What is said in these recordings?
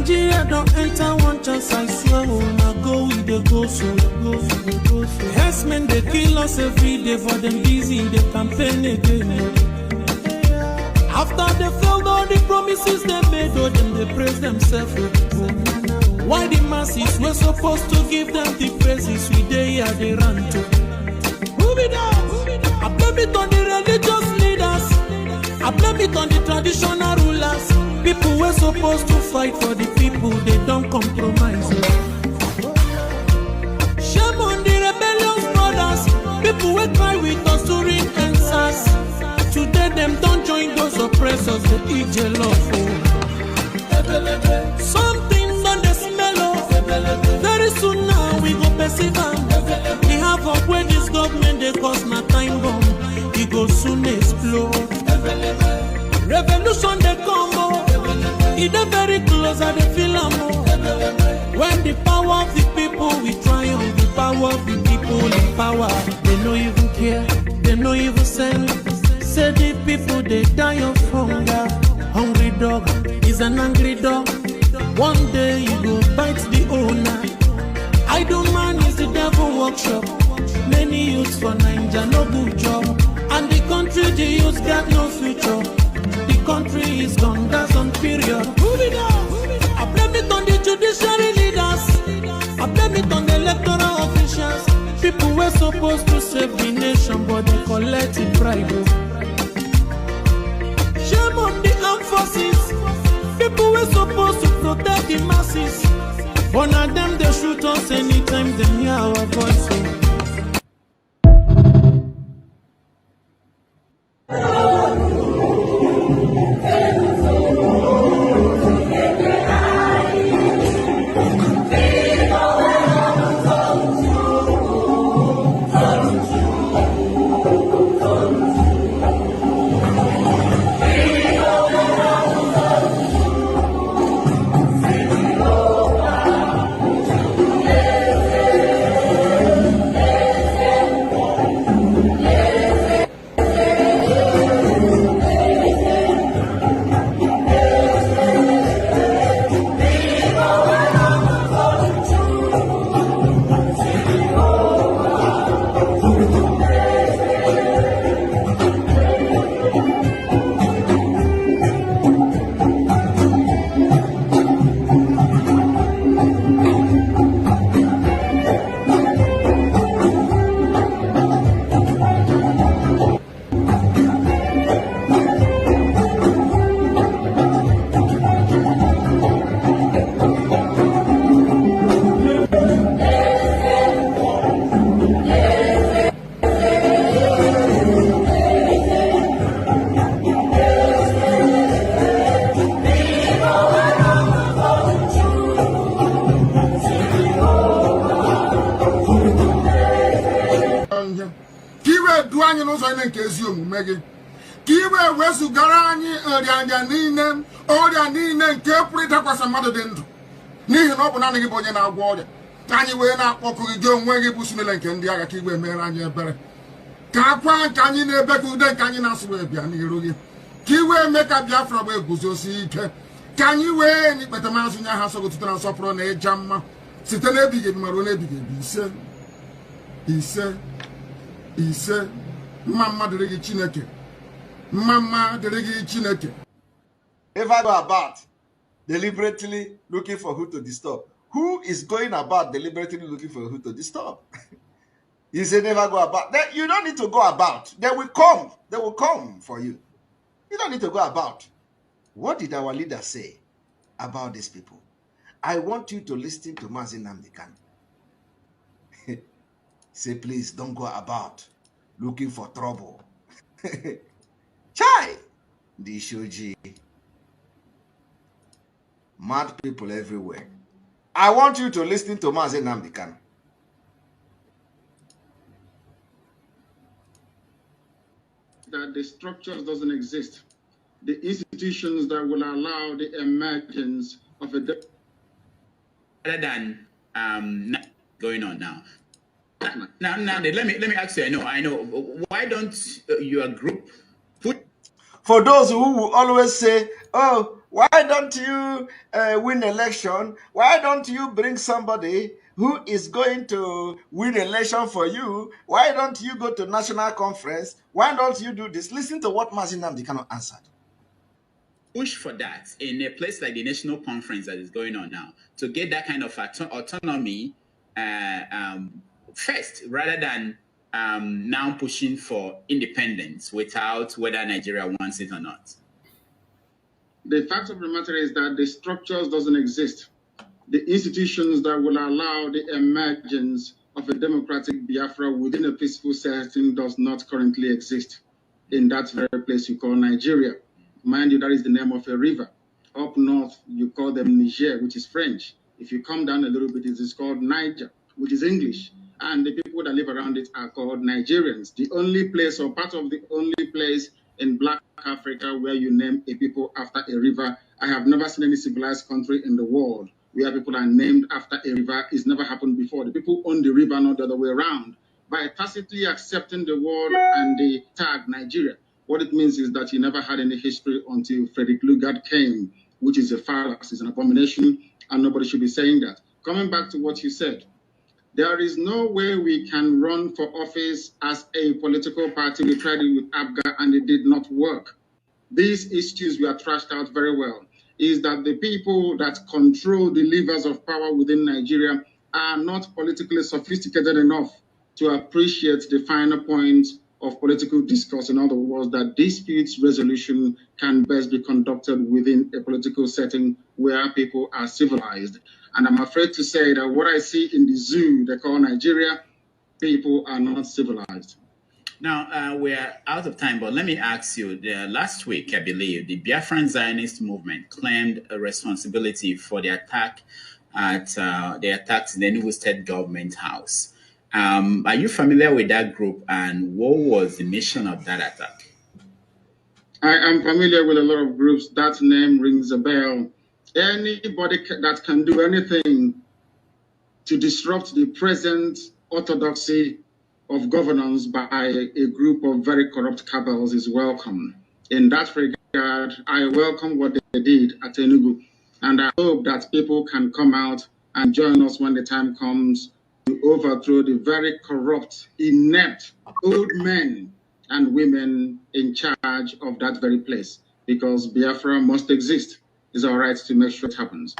Nigeria don't enter one chance, I swear, oh, now go with the go so. Yes, men, they kill us every day, for them busy, they campaign again. After they failed all the promises they made, oh, them they praise themselves. Why the masses were supposed to give them the praises we they here they run to? Move it down. I blame it on the religious leaders. I blame it on the traditional rulers. People were supposed to fight for the people, they don't compromise. Shame on the rebellious brothers. People will cry with us to ring answers. Today them don't join those oppressors, they eat your love. Something on the smell of. Very soon now we go perceive them. We have up where this government they cause my time bomb. It go soon explode. Revolution they come more. It is very close at the film. When the power of the people we triumph, the power of the people in power. They no even care, they no even send. Say the people they die of hunger. Hungry dog is an angry dog. One day you go bite the owner. Idle man is the devil workshop. Many youths for Nigeria no good job. And the country the youths got no future. The country is gone, that's on period. Move it down. I blame it on the judiciary leaders. I blame it on the electoral officials. People were supposed to save the nation, but they collected bribe. Shame on the armed forces. People were supposed to protect the masses. One of them they shoot us anytime they hear our voice. Kiwe wesu garani orianya nine oria nine nke purita kwasa mmadụ dị ndụ n'ihi na ọ bụ naanị gị bụ onye na-agwọ ọrịa anyị wee na-akpọkụ gị onwe gị bụ sunele nke ndị agha ka igwe mere anyị ebere ka akwa nke anyị na-ebe ka ude nke anyị na-asụ wee bịa n'iru gị ka iwe mee ka Biafra wee guzosi ike ka anyị wee n'ikpete mazụ nye ha sọgotụtara nsọpụrụ na ịja mma site n'ebighị ebi maruo n'ebighị ebi ise mama dịrị gị Chineke mama dịrị gị Chineke. Ever go about deliberately looking for who to disturb? Who is going about deliberately looking for who to disturb? You say never go about. Then you don't need to go about. They will come. They will come for you. You don't need to go about. What did our leader say about these people? I want you to listen to Mazi Nnamdi Kanu. Say, please don't go about looking for trouble. Chai! The Shoji. Mad people everywhere. I want you to listen to Mazi Nnamdi Kanu. That the structures doesn't exist. The institutions that will allow the emergence of a rather than going on now. Now, let me ask you. I know. Why don't your group put? For those who will always say, "Oh, Why don't you win election? Why don't you bring somebody who is going to win election for you? Why don't you go to national conference? Why don't you do this? Listen to what Mazi Nnamdi Kanu answered. Push for that in a place like the national conference that is going on now to get that kind of autonomy first, rather than now pushing for independence without whether Nigeria wants it or not. The fact of the matter is that the structures doesn't exist. The institutions that will allow the emergence of a democratic Biafra within a peaceful setting does not currently exist in that very place you call Nigeria. Mind you, that is the name of a river. Up north, you call them Niger, which is French. If you come down a little bit, it is called Niger, which is English. And the people that live around it are called Nigerians. The only place, or part of the only place in Black Africa where you name a people after a river. I have never seen any civilized country in the world where people are named after a river. It's never happened before. The people own the river, not the other way around. By tacitly accepting the word and the tag Nigeria, what it means is that you never had any history until Frederick Lugard came, which is a fallacy, it's an abomination, and nobody should be saying that. Coming back to what you said, there is no way we can run for office as a political party. We tried it with ABGA and it did not work. These issues were trashed out very well. Is that the people that control the levers of power within Nigeria are not politically sophisticated enough to appreciate the finer points of political discourse. In other words, that disputes resolution can best be conducted within a political setting where people are civilized. And I'm afraid to say that what I see in the zoo they call Nigeria, people are not civilized. Now, we're out of time, but let me ask you, last week, I believe, the Biafran Zionist movement claimed a responsibility for the attack at the attacks in the Enugu State Government House. Are you familiar with that group, and what was the mission of that attack? I am familiar with a lot of groups. That name rings a bell. Anybody that can do anything to disrupt the present orthodoxy of governance by a group of very corrupt cabals is welcome. In that regard, I welcome what they did at Enugu, and I hope that people can come out and join us when the time comes to overthrow the very corrupt, inept old men and women in charge of that very place, because Biafra must exist. It's our right to make sure it happens.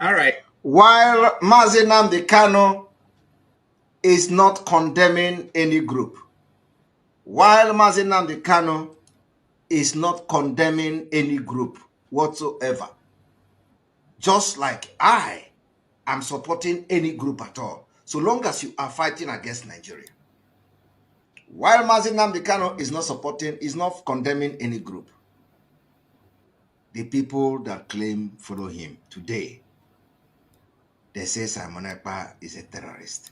All right. While Mazi Nnamdi Kanu is not condemning any group, while Mazi Nnamdi Kanu is not condemning any group whatsoever, just like I am supporting any group at all, so long as you are fighting against Nigeria. While Mazi Nnamdi Kanu is not supporting, is not condemning any group, the people that claim follow him today, they say Simon Ekpa is a terrorist.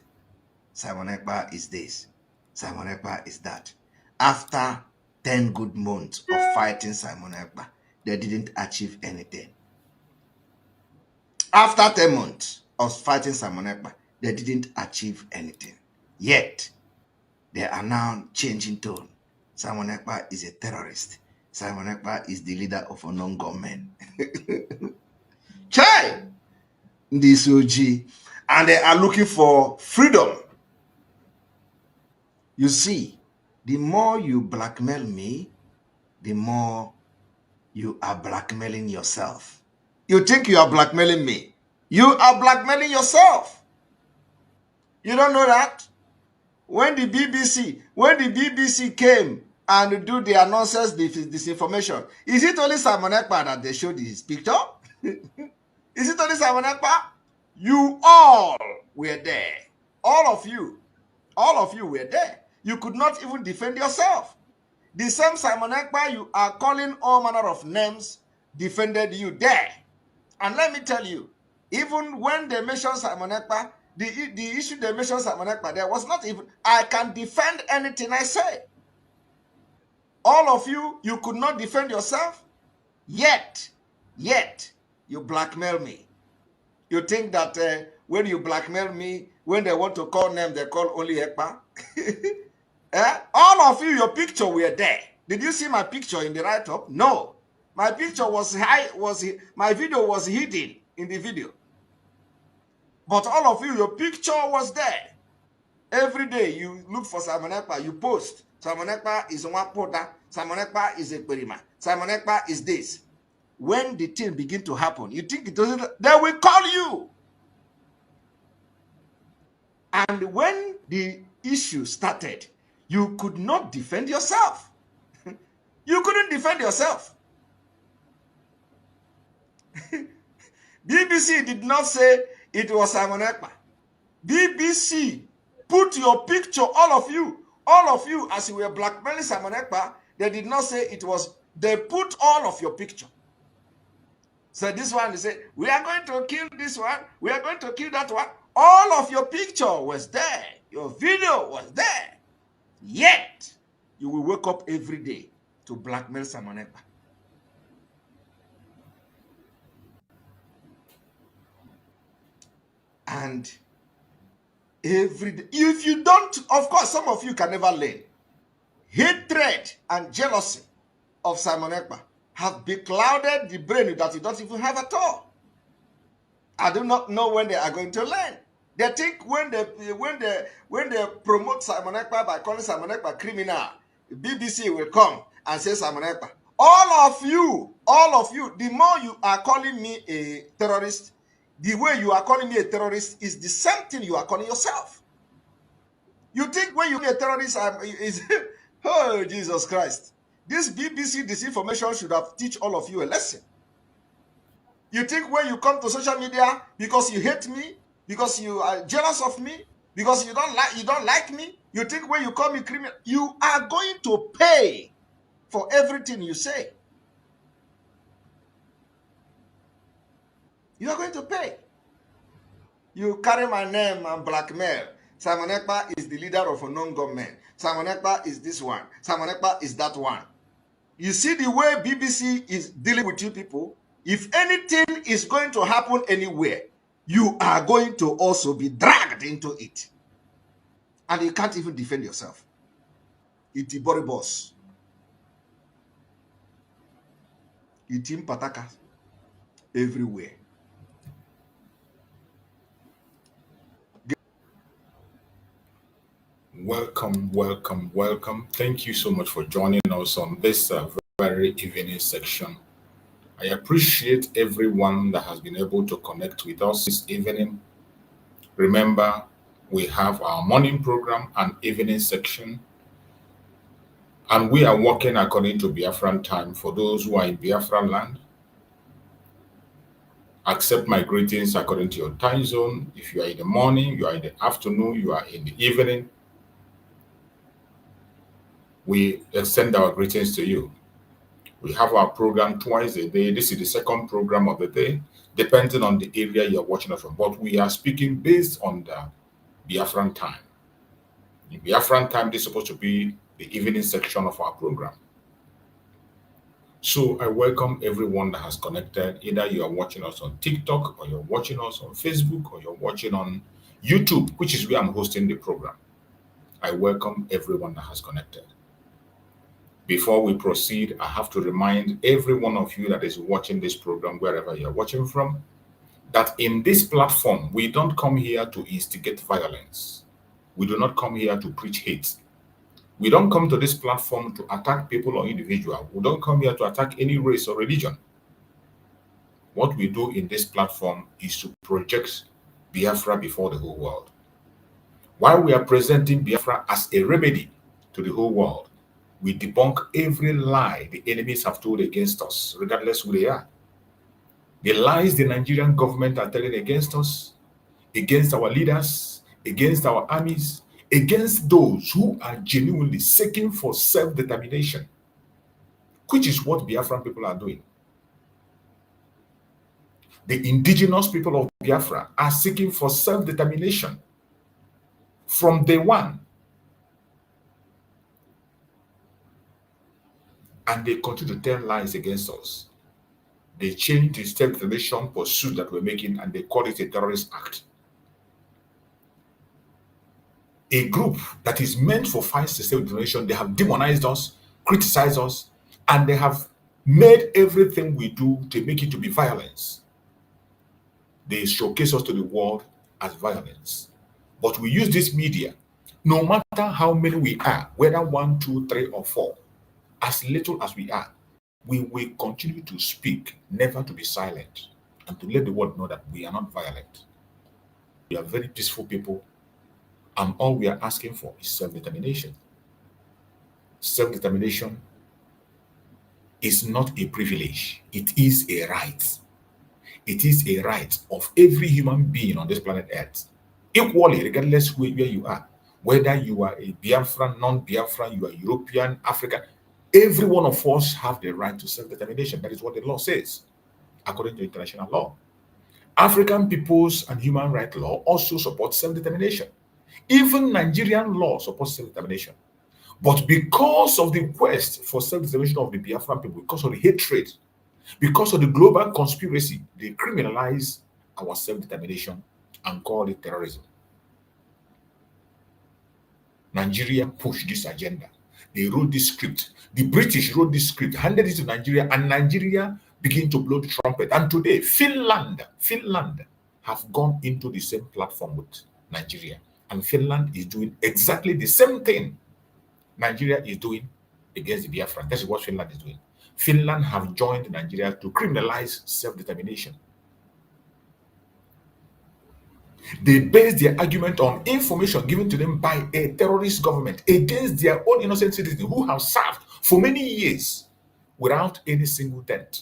Simon Ekpa is this. Simon Ekpa is that. After 10 good months of fighting Simon Ekpa, they didn't achieve anything. After 10 months of fighting Simon Ekpa, they didn't achieve anything. Yet, they are now changing tone. Simon Ekpa is a terrorist. Simon Ekpa is the leader of unknown gunmen. Chai! This OG. And they are looking for freedom. You see, the more you blackmail me, the more you are blackmailing yourself. You think you are blackmailing me. You are blackmailing yourself. You don't know that? When the BBC came and do their nonsense disinformation, is it only Simon Ekpa that they showed his picture? Is it only Simon Ekpa? You all were there. All of you were there. You could not even defend yourself. The same Simon Ekpa you are calling all manner of names defended you there. And let me tell you, even when they mentioned Simon Ekpa, the issue they mentioned Simon Ekpa there was not even, I can defend anything I say. All of you, you could not defend yourself, yet, you blackmail me. You think that when you blackmail me, when they want to call name, they call only Ekpa? All of you, your picture were there. Did you see my picture in the write-up? No. My picture was high, my video was hidden in the video. But all of you, your picture was there. Every day you look for Simon Ekpa, you post. Simon Ekpa is one porter, Simon Ekpa is a perima, Simon Ekpa is this. When the thing begin to happen, you think it doesn't, they will call you. And when the issue started, you could not defend yourself. You couldn't defend yourself. BBC did not say it was Simon Ekpa. BBC put your picture, all of you, as you were blackmailing Simon Ekpa, they did not say it was, they put all of your picture. So this one, they say, we are going to kill this one, we are going to kill that one. All of your picture was there. Your video was there. Yet, you will wake up every day to blackmail Simon Ekpa. And every day, if you don't, of course, some of you can never learn. Hatred and jealousy of Simon Ekpa have beclouded the brain that you don't even have at all. I do not know when they are going to learn. They think when they promote Simon Ekpa by calling Simon Ekpa criminal, the BBC will come and say Simon Ekpa. All of you, the more you are calling me a terrorist, the way you are calling me a terrorist is the same thing you are calling yourself. You think when you are a terrorist, oh, Jesus Christ. This BBC disinformation should have teach all of you a lesson. You think when you come to social media, because you hate me, because you are jealous of me, because you don't like me, you think when you call me criminal, you are going to pay for everything you say. You are going to pay. You carry my name and blackmail. Simon Ekpa is the leader of a non-government. Simon Ekpa is this one. Simon Ekpa is that one. You see the way BBC is dealing with you people? If anything is going to happen anywhere, you are going to also be dragged into it. And you can't even defend yourself. It's body boss. It's in pataka everywhere. Welcome, welcome, welcome. Thank you so much for joining us on this very evening section. I appreciate everyone that has been able to connect with us this evening. Remember, we have our morning program and evening section, and we are working according to Biafran time. For those who are in Biafran land, accept my greetings according to your time zone. If you are in the morning, you are in the afternoon, you are in the evening, we extend our greetings to you. We have our program twice a day. This is the second program of the day, depending on the area you're watching us from. But we are speaking based on the Biafran time. In Biafran time, this is supposed to be the evening section of our program. So I welcome everyone that has connected. Either you are watching us on TikTok, or you're watching us on Facebook, or you're watching on YouTube, which is where I'm hosting the program. I welcome everyone that has connected. Before we proceed, I have to remind every one of you that is watching this program, wherever you're watching from, that in this platform, we don't come here to instigate violence. We do not come here to preach hate. We don't come to this platform to attack people or individuals. We don't come here to attack any race or religion. What we do in this platform is to project Biafra before the whole world. While we are presenting Biafra as a remedy to the whole world, we debunk every lie the enemies have told against us, regardless who they are. The lies the Nigerian government are telling against us, against our leaders, against our armies, against those who are genuinely seeking for self-determination, which is what Biafran people are doing. The indigenous people of Biafra are seeking for self-determination from day one. And they continue to tell lies against us. They changed the self-determination pursuit that we're making, and they call it a terrorist act. A group that is meant for fight self-determination, they have demonized us, criticized us, and they have made everything we do to make it to be violence. They showcase us to the world as violence. But we use this media, no matter how many we are, whether 1, 2, 3, or 4, as little as we are, we will continue to speak, never to be silent, and to let the world know that we are not violent. We are very peaceful people, and all we are asking for is self-determination. Self-determination is not a privilege, it is a right. It is a right of every human being on this planet Earth, equally, regardless where you are, whether you are a Biafran, non-Biafran, you are European, African. Every one of us have the right to self-determination. That is what the law says, according to international law. African peoples and human rights law also support self-determination. Even Nigerian law supports self-determination. But because of the quest for self-determination of the Biafran people, because of the hatred, because of the global conspiracy, they criminalize our self-determination and call it terrorism. Nigeria pushed this agenda. They wrote this script. The British wrote this script, handed it to Nigeria, and Nigeria began to blow the trumpet. And today, Finland have gone into the same platform with Nigeria. And Finland is doing exactly the same thing Nigeria is doing against the Biafra. That's what Finland is doing. Finland have joined Nigeria to criminalize self-determination. They base their argument on information given to them by a terrorist government against their own innocent citizens who have served for many years without any single death.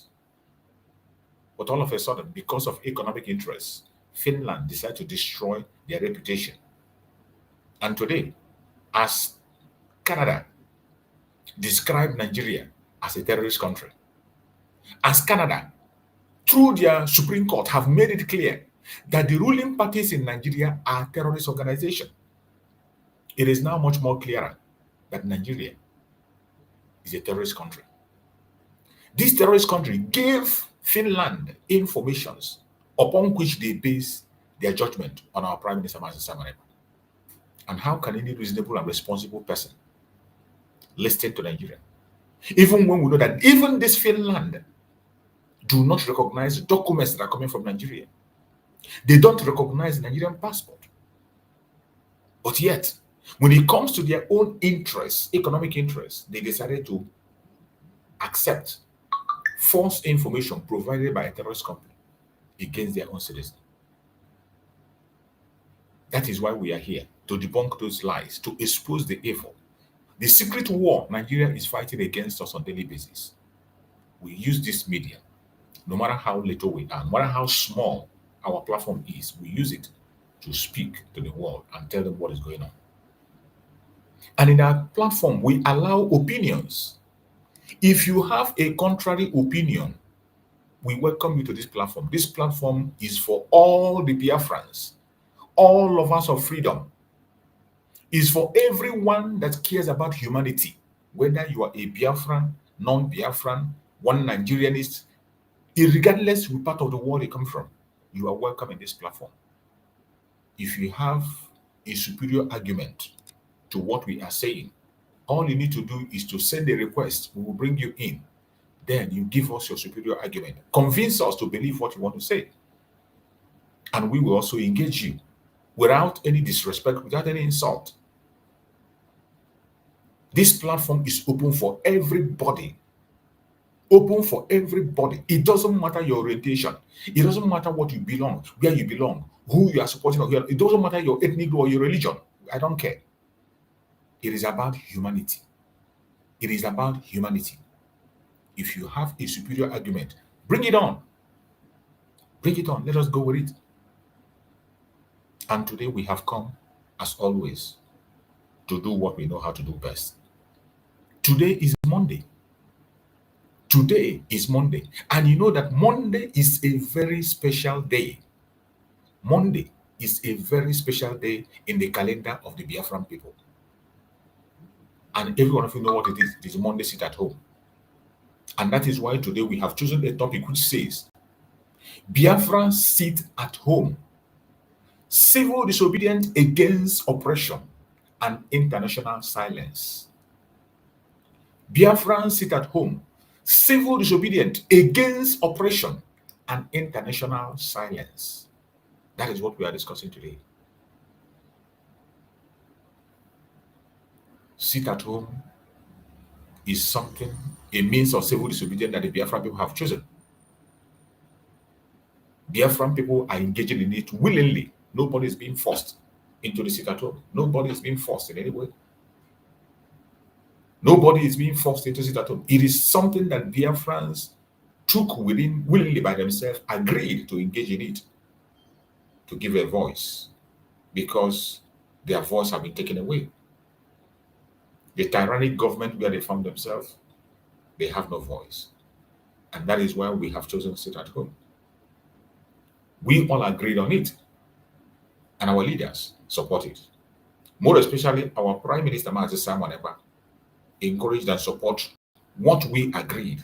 But all of a sudden, because of economic interests, Finland decided to destroy their reputation. And today, as Canada described Nigeria as a terrorist country, as Canada, through their Supreme Court, have made it clear that the ruling parties in Nigeria are terrorist organizations, it is now much more clearer that Nigeria is a terrorist country. This terrorist country gave Finland informations upon which they base their judgment on our Prime Minister Mazi Samarema. And how can any reasonable and responsible person listen to Nigeria? Even when we know that even this Finland do not recognize documents that are coming from Nigeria. They don't recognize Nigerian passport. But yet, when it comes to their own interests, economic interests, they decided to accept false information provided by a terrorist company against their own citizens. That is why we are here, to debunk those lies, to expose the evil. The secret war Nigeria is fighting against us on a daily basis. We use this media, no matter how little we are, no matter how small our platform is, we use it to speak to the world and tell them what is going on. And in our platform, we allow opinions. If you have a contrary opinion, we welcome you to this platform. This platform is for all the Biafrans, all lovers of freedom. It's for everyone that cares about humanity, whether you are a Biafran, non-Biafran, one Nigerianist, regardless of what part of the world you come from, you are welcome in this platform. If you have a superior argument to what we are saying, all you need to do is to send a request. We will bring you in. Then you give us your superior argument. Convince us to believe what you want to say. And we will also engage you without any disrespect, without any insult. This platform is open for everybody. Open for everybody. It doesn't matter your orientation. It doesn't matter what you belong, where you belong, who you are supporting. It doesn't matter your ethnic group or your religion. I don't care. It is about humanity. It is about humanity. If you have a superior argument, bring it on. Bring it on. Let us go with it. And today we have come, as always, to do what we know how to do best. Today is Monday. Today is Monday. And you know that Monday is a very special day. Monday is a very special day in the calendar of the Biafran people. And every one of you know what it is. It is Monday sit at home. And that is why today we have chosen a topic which says, Biafra sit at home. Civil disobedience against oppression and international silence. Biafrans sit at home. civil disobedience against oppression, and international silence. That is what we are discussing today. Sit at home is something, a means of civil disobedience that the Biafran people have chosen. Biafran people are engaging in it willingly. Nobody is being forced into the sit at home. Nobody is being forced in any way. Nobody is being forced into sit at home. It is something that Biafrans took willingly by themselves, agreed to engage in it, to give a voice, because their voice have been taken away. The tyrannic government where they found themselves, they have no voice. And that is why we have chosen to sit at home. We all agreed on it, and our leaders support it. More especially, our Prime Minister, Mazi Simon Ekpa, encouraged and support what we agreed.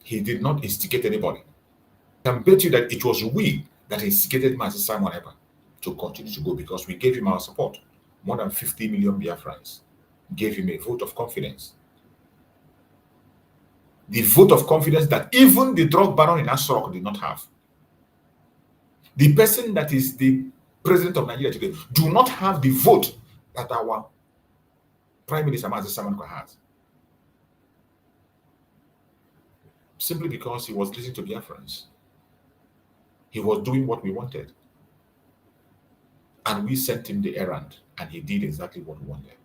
He did not instigate anybody. I can bet you that it was we that instigated Mazi Simon Ekpa to continue to go, because we gave him our support. More than 50 million Biafrans gave him a vote of confidence. The vote of confidence that even the drug baron in Asrok did not have. The person that is the president of Nigeria today do not have the vote that our Prime Minister Mazi Simon Ekpa has. Simply because he was listening to Biafrans. He was doing what we wanted. And we sent him the errand, and he did exactly what we wanted.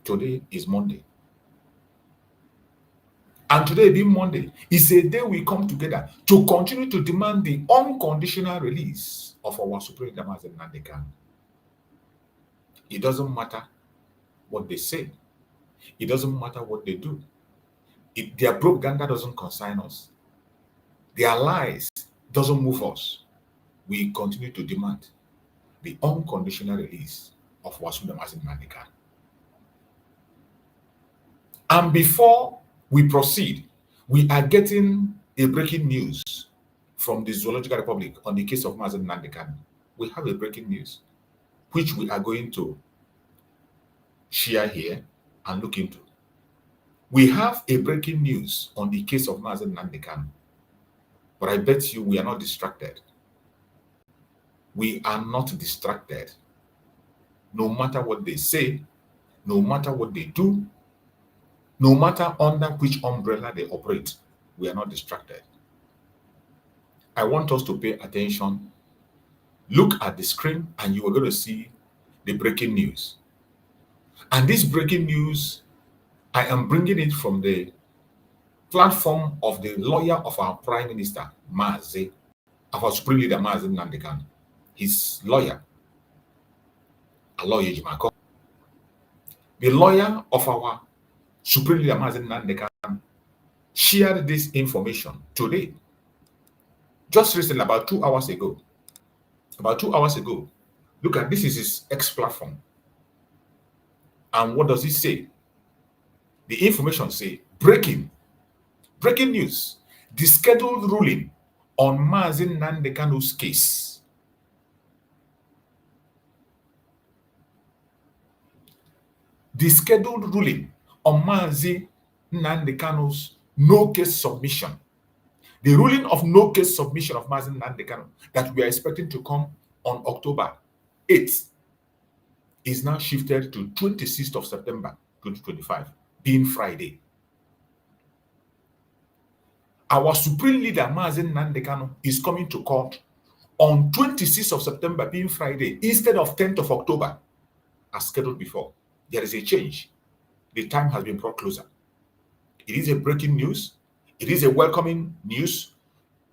Today is Monday. And today being Monday is a day we come together to continue to demand the unconditional release of our Supreme Leader Mazi Nnamdi Kanu. It doesn't matter what they say. It doesn't matter what they do. Their propaganda doesn't concern us. Their lies doesn't move us. We continue to demand the unconditional release of our Supreme Leader Mazi Nnamdi Kanu. And before we proceed, we are getting a breaking news from the Zoological Republic on the case of Mazi Nnamdi Kanu. We have a breaking news, which we are going to share here and look into. We have a breaking news on the case of Mazi Nnamdi Kanu, but I bet you we are not distracted. We are not distracted. No matter what they say, no matter what they do, no matter under which umbrella they operate, we are not distracted. I want us to pay attention. Look at the screen and you are going to see the breaking news. And this breaking news, I am bringing it from the platform of the lawyer of our Prime Minister, Mazi, of our Supreme Leader, Mazi Nnamdi Kanu. His lawyer, Aloye Jimako. The lawyer of our Supreme Leader, Mazi Nnamdi Kanu, shared this information today, just recently, about 2 hours ago. About 2 hours ago. Look at this, is his X platform. And what does it say? The information say, breaking news, the scheduled ruling on Mazi Nnamdi Kanu's case. The scheduled ruling on Mazi Nnamdi Kanu's no case submission. The ruling of no case submission of Mazi Nnamdi Kanu that we are expecting to come on October 8th is now shifted to 26th of September 2025, being Friday. Our Supreme Leader Mazi Nnamdi Kanu is coming to court on 26th of September, being Friday, instead of 10th of October, as scheduled before. There is a change. The time has been brought closer. It is a breaking news. It is a welcoming news.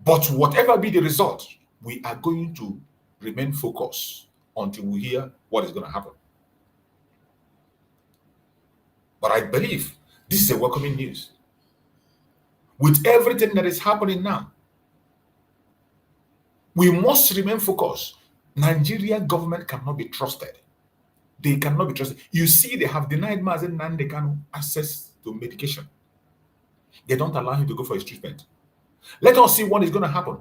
But whatever be the result, we are going to remain focused until we hear what is going to happen. But I believe this is a welcoming news. With everything that is happening now, we must remain focused. Nigerian government cannot be trusted. They cannot be trusted. You see, they have denied Mazi Nnamdi Kanu access to medication. They don't allow him to go for his treatment. Let us see what is going to happen.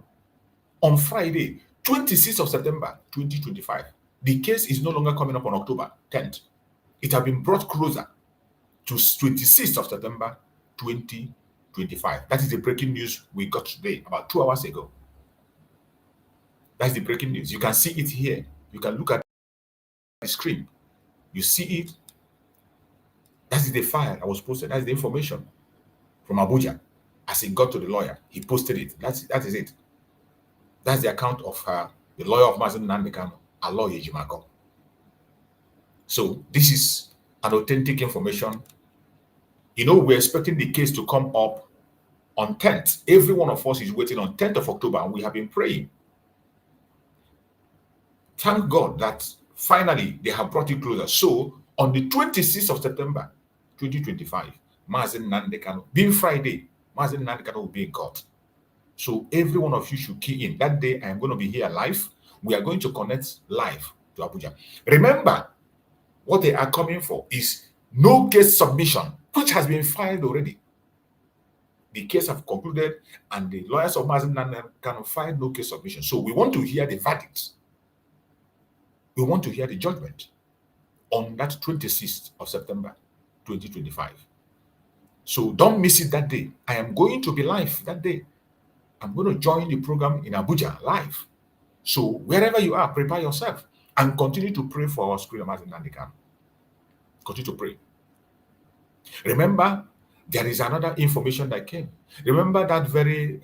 On Friday, 26th of September, 2025, the case is no longer coming up on October 10th. It has been brought closer to 26th of September 2025. That is the breaking news we got today, about 2 hours ago. That's the breaking news. You can see it here. You can look at the screen. You see it. That's the file that was posted. That's the information from Abuja. As it got to the lawyer, he posted it. That is it. That's the account of the lawyer of Mazen Nandekano, Aloy Ejimako. So this is an authentic information. You know, we're expecting the case to come up on 10th. Every one of us is waiting on 10th of October, and we have been praying. Thank God that finally they have brought it closer. So on the 26th of September 2025, Mazen Nandekano, being Friday, Mazen Nandekano will be in court. So every one of you should key in. That day I am going to be here live. We are going to connect live to Abuja. Remember, what they are coming for is no case submission, which has been filed already. The case have concluded, and the lawyers of Mazen Nandekano filed no case submission. So we want to hear the verdict. We want to hear the judgment on that 26th of September 2025. So don't miss it that day. I am going to be live that day. I'm going to join the program in Abuja live. So wherever you are, prepare yourself and continue to pray for our school of Mazen Nandekano. Continue to pray. Remember, there is another information that came. Remember that very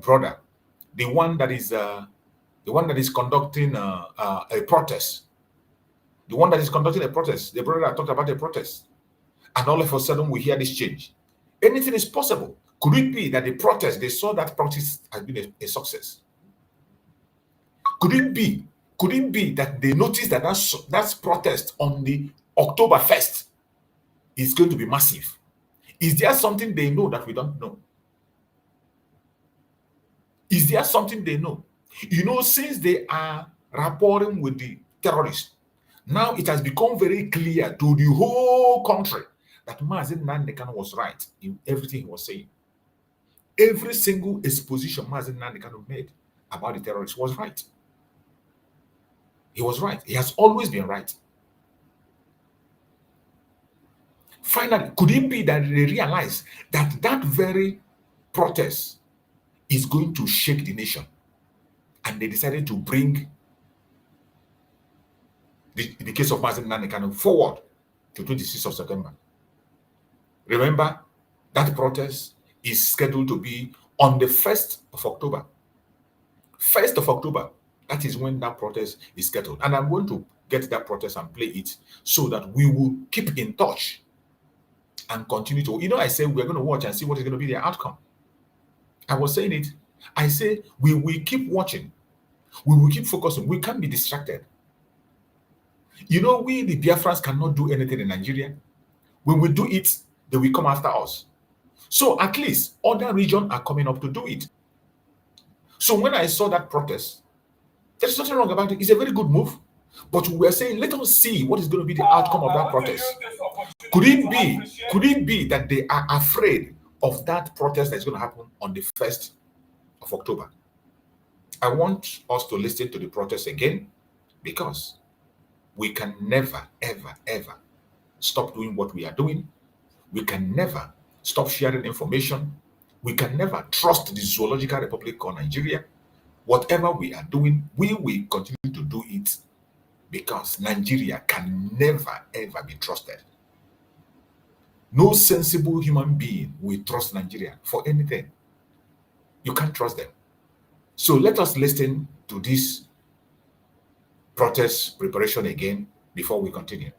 brother, the one that is conducting a protest. The one that is conducting a protest. The brother that talked about a protest. And all of a sudden we hear this change. Anything is possible. Could it be that the protest, they saw that protest has been a success? Could it be that they noticed that that's protest on the October 1st is going to be massive? Is there something they know that we don't know? Is there something they know? You know, since they are rapporting with the terrorists, now it has become very clear to the whole country that Mazen Nandekano was right in everything he was saying. Every single exposition Mazen Nandekano made about the terrorists was right. He was right. He has always been right. Finally, could it be that they realize that that very protest is going to shake the nation? And they decided to bring the case of Mazen Nandekano forward to 26th of September. Remember, that protest is scheduled to be on the 1st of October. 1st of October, that is when that protest is scheduled. And I'm going to get that protest and play it so that we will keep in touch and continue to, I say we're going to watch and see what is going to be the outcome. I was saying it. I say we will keep watching. We will keep focusing. We can't be distracted. We, the Biafrans, cannot do anything in Nigeria. When we do it, they will come after us. So at least other regions are coming up to do it. So when I saw that protest, there's nothing wrong about it. It's a very good move. But we were saying, let us see what is going to be the outcome of that protest. Could it be that they are afraid of that protest that's going to happen on the 1st of October? I want us to listen to the protest again, because we can never, ever, ever stop doing what we are doing. We can never stop sharing information. We can never trust the Zoological Republic called Nigeria. Whatever we are doing, we will continue to do it, because Nigeria can never, ever be trusted. No sensible human being will trust Nigeria for anything. You can't trust them. So let us listen to this protest preparation again before we continue.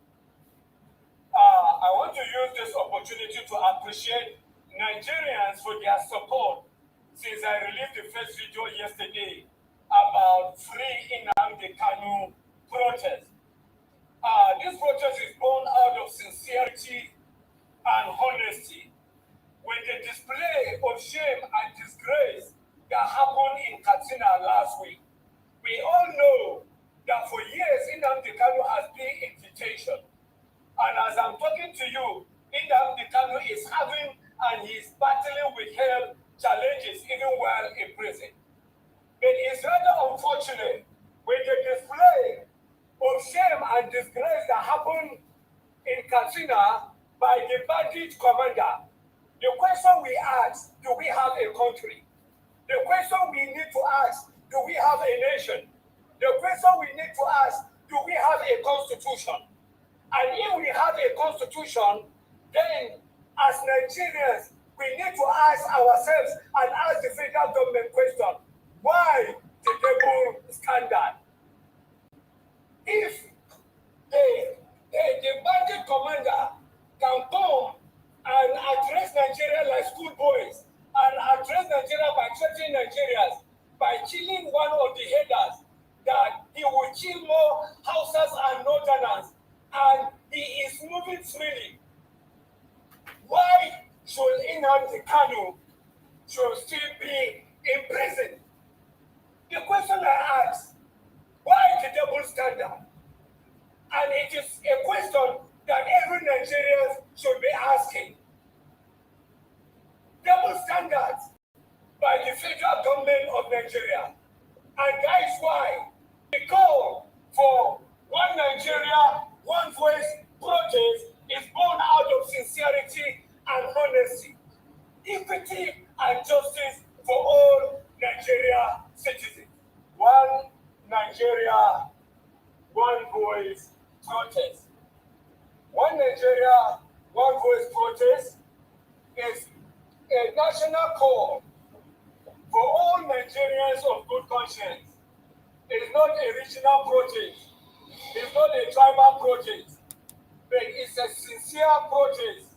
I want to use this opportunity to appreciate Nigerians for their support since I released the first video yesterday about free Nnamdi Kanu protest. This protest is born out of sincerity and honesty. When the display of shame and disgrace that happened in Katsina last week, we all know that for years Nnamdi Kanu has been in detention. And as I'm talking to you, Nnamdi Kanu is having and he's battling with health challenges even while in prison. But it's rather unfortunate when the display of shame and disgrace that happened in Katsina by the bandit commander The question we ask, do we have a country? The question we need to ask, do we have a nation? The question we need to ask, do we have a constitution? And if we have a constitution, then as Nigerians, we need to ask ourselves and ask the federal government question, why the double standard? If the bandit commander can come and address Nigeria like schoolboys and address Nigeria by threatening Nigerians by killing one of the headers, that he will kill more Hausas and Northerners, and he is moving freely. Why should Nnamdi Kanu should still be in prison? The question I ask, why the double standard? And it is a question that every Nigerian should be asking. Double standards by the federal government of Nigeria. And that is why the call for one Nigeria, one voice protest is born out of sincerity and honesty, equity and justice for all Nigeria citizens. One Nigeria, one voice protest. One Nigeria, one voice protest is a national call for all Nigerians of good conscience. It is not a regional protest. It's not a tribal protest. But it's a sincere protest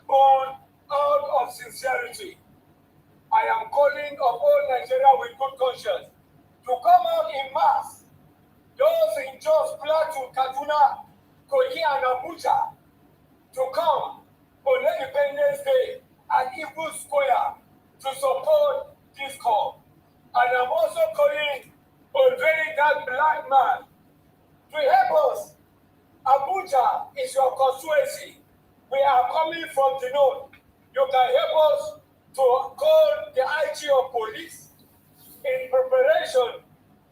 born out of sincerity. I am calling on all Nigerians with good conscience to come out in mass. Those in Jos, Plateau, Kaduna, Kogi, and Abuja to come on Independence Day at Ibu Square to support this call. And I'm also calling on that black man to help us. Abuja is your constituency. We are coming from the north. You can help us to call the IG of police in preparation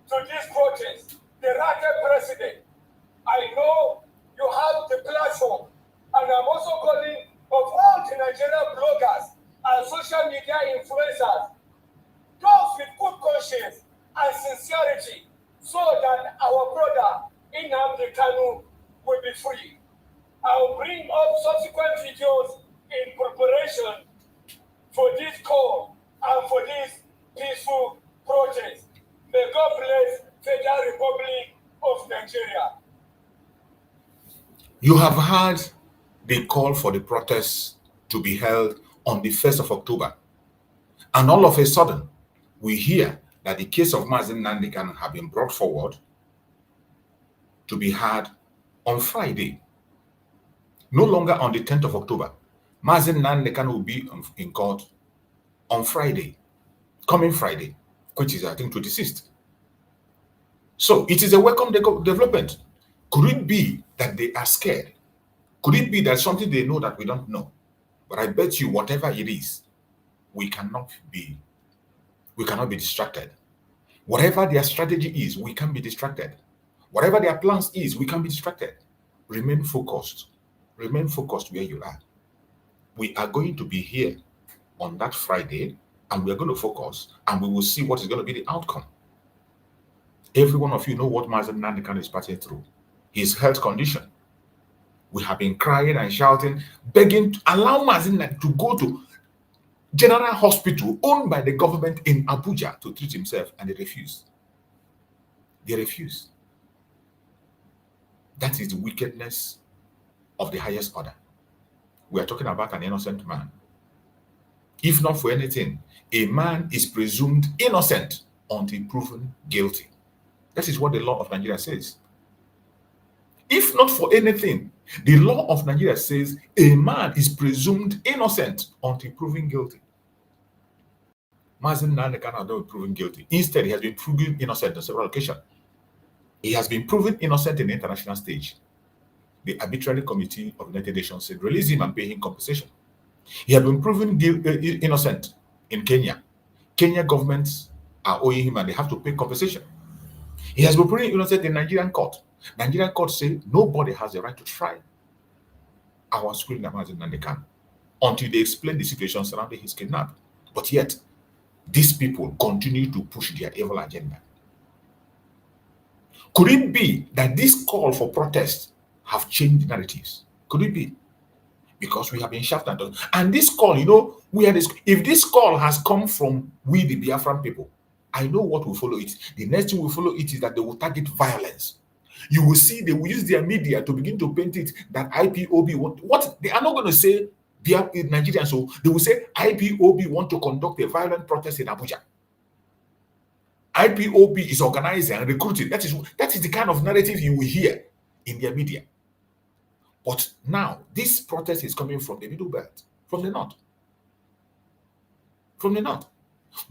to this protest. The Rate president, I know you have the platform, and I'm also calling of all the Nigerian bloggers and social media influencers, those with good conscience and sincerity, so that our brother Nnamdi Kanu will be free. I'll bring up subsequent videos in preparation for this call and for this peaceful protest. May God bless Federal Republic of Nigeria. You have heard the call for the protests to be held on the 1st of October. And all of a sudden, we hear that the case of Mazi Nnamdi Kanu have been brought forward to be heard on Friday. No longer on the 10th of October. Mazi Nnamdi Kanu will be in court on Friday, coming Friday, which is, I think, 26th. So it is a welcome development. Could it be that they are scared? Could it be that something they know that we don't know? But I bet you whatever it is, we cannot be distracted. Whatever their strategy is, we can be distracted. Whatever their plans is, we can be distracted. Remain focused. Remain focused where you are. We are going to be here on that Friday, and we are going to focus, and we will see what is going to be the outcome. Every one of you know what Mazi Nnamdi Kanu is passing through. His health condition. We have been crying and shouting, begging to allow Mazi Nnamdi to go to General Hospital owned by the government in Abuja to treat himself, and they refused. They refused. That is the wickedness of the highest order. We are talking about an innocent man. If not for anything, a man is presumed innocent until proven guilty. That is what the law of Nigeria says. If not for anything, the law of Nigeria says a man is presumed innocent until proven guilty. Mazi Nnamdi Kanu has not been proven guilty. Instead, he has been proven innocent on several occasions. He has been proven innocent in the international stage. The Arbitrary Committee of the United Nations said, release him and pay him compensation. He has been proven innocent in Kenya. Kenya governments are owing him and they have to pay compensation. He has been proven innocent in Nigerian court. Nigerian court say nobody has the right to try our screen Mazi Nnamdi Kanu. until they explain the situation surrounding his kidnapping. But yet, these people continue to push their evil agenda. Could it be that this call for protest have changed narratives? Could it be? Because we have been shafted. And this call, if this call has come from we, the Biafran people, I know what will follow it. The next thing will follow it is that they will target violence. You will see they will use their media to begin to paint it that IPOB, what they are not going to say Nigerians, so they will say IPOB want to conduct a violent protest in Abuja. IPOB is organizing and recruiting. That is the kind of narrative you will hear in their media. But now, this protest is coming from the Middle Belt, from the North. From the North.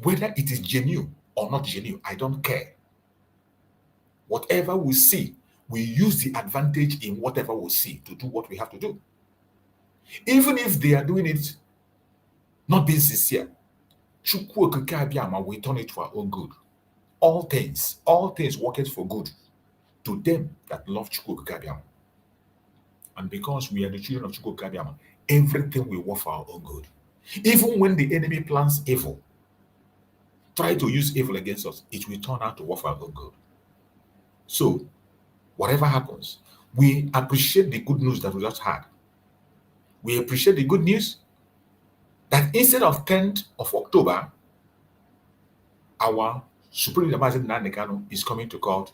Whether it is genuine or not genuine, I don't care. Whatever we see, we use the advantage in whatever we see to do what we have to do. Even if they are doing it not being sincere, we turn it to our own good. All things work for good to them that love Chukwukabiama. And because we are the children of Chukwukabiama, everything will work for our own good. Even when the enemy plans evil, try to use evil against us, it will turn out to work for our own good. So, whatever happens, we appreciate the good news that we just had. We appreciate the good news that instead of 10th of October, our Supreme Leader Nnamdi Kanu is coming to court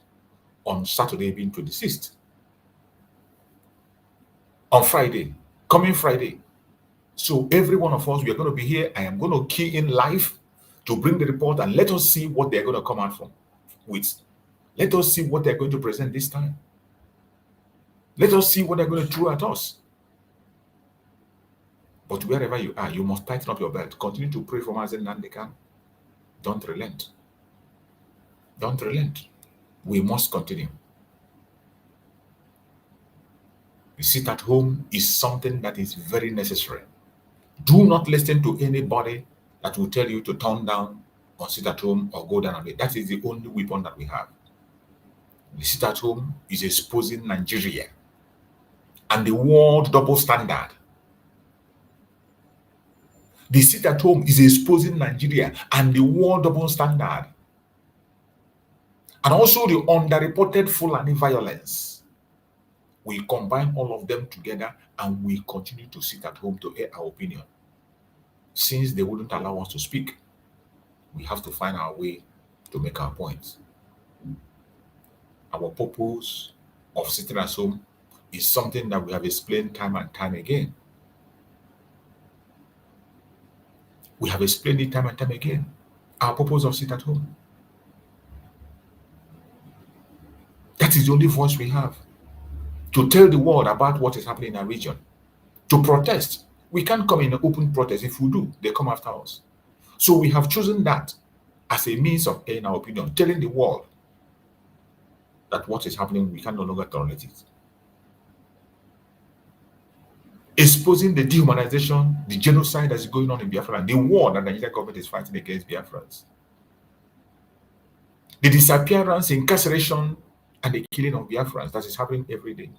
on Saturday, being 26th. On Friday, coming Friday. So every one of us, we are going to be here. I am going to key in live to bring the report and let us see what they're going to come out with. Let us see what they're going to present this time. Let us see what they're going to throw at us. But wherever you are, you must tighten up your belt. Continue to pray for Nnamdi Kanu. Don't relent. Don't relent. We must continue. The sit at home is something that is very necessary. Do not listen to anybody that will tell you to turn down or sit at home or go down on it. That is the only weapon that we have. The sit at home is exposing Nigeria and the world double standard. The sit at home is exposing Nigeria and the world double standard. And also the underreported Fulani violence. We combine all of them together and we continue to sit at home to air our opinion. Since they wouldn't allow us to speak, we have to find our way to make our points. Our purpose of sitting at home is something that we have explained time and time again. We have explained it time and time again. Our purpose of sitting at home. That is the only voice we have. To tell the world about what is happening in our region. To protest. We can't come in an open protest. If we do, they come after us. So we have chosen that as a means of airing our opinion, telling the world that what is happening, we can no longer tolerate it. Exposing the dehumanization, the genocide that is going on in Biafra, the war that the Nigerian government is fighting against Biafrans. The disappearance, incarceration, and the killing of Biafrans that is happening every day.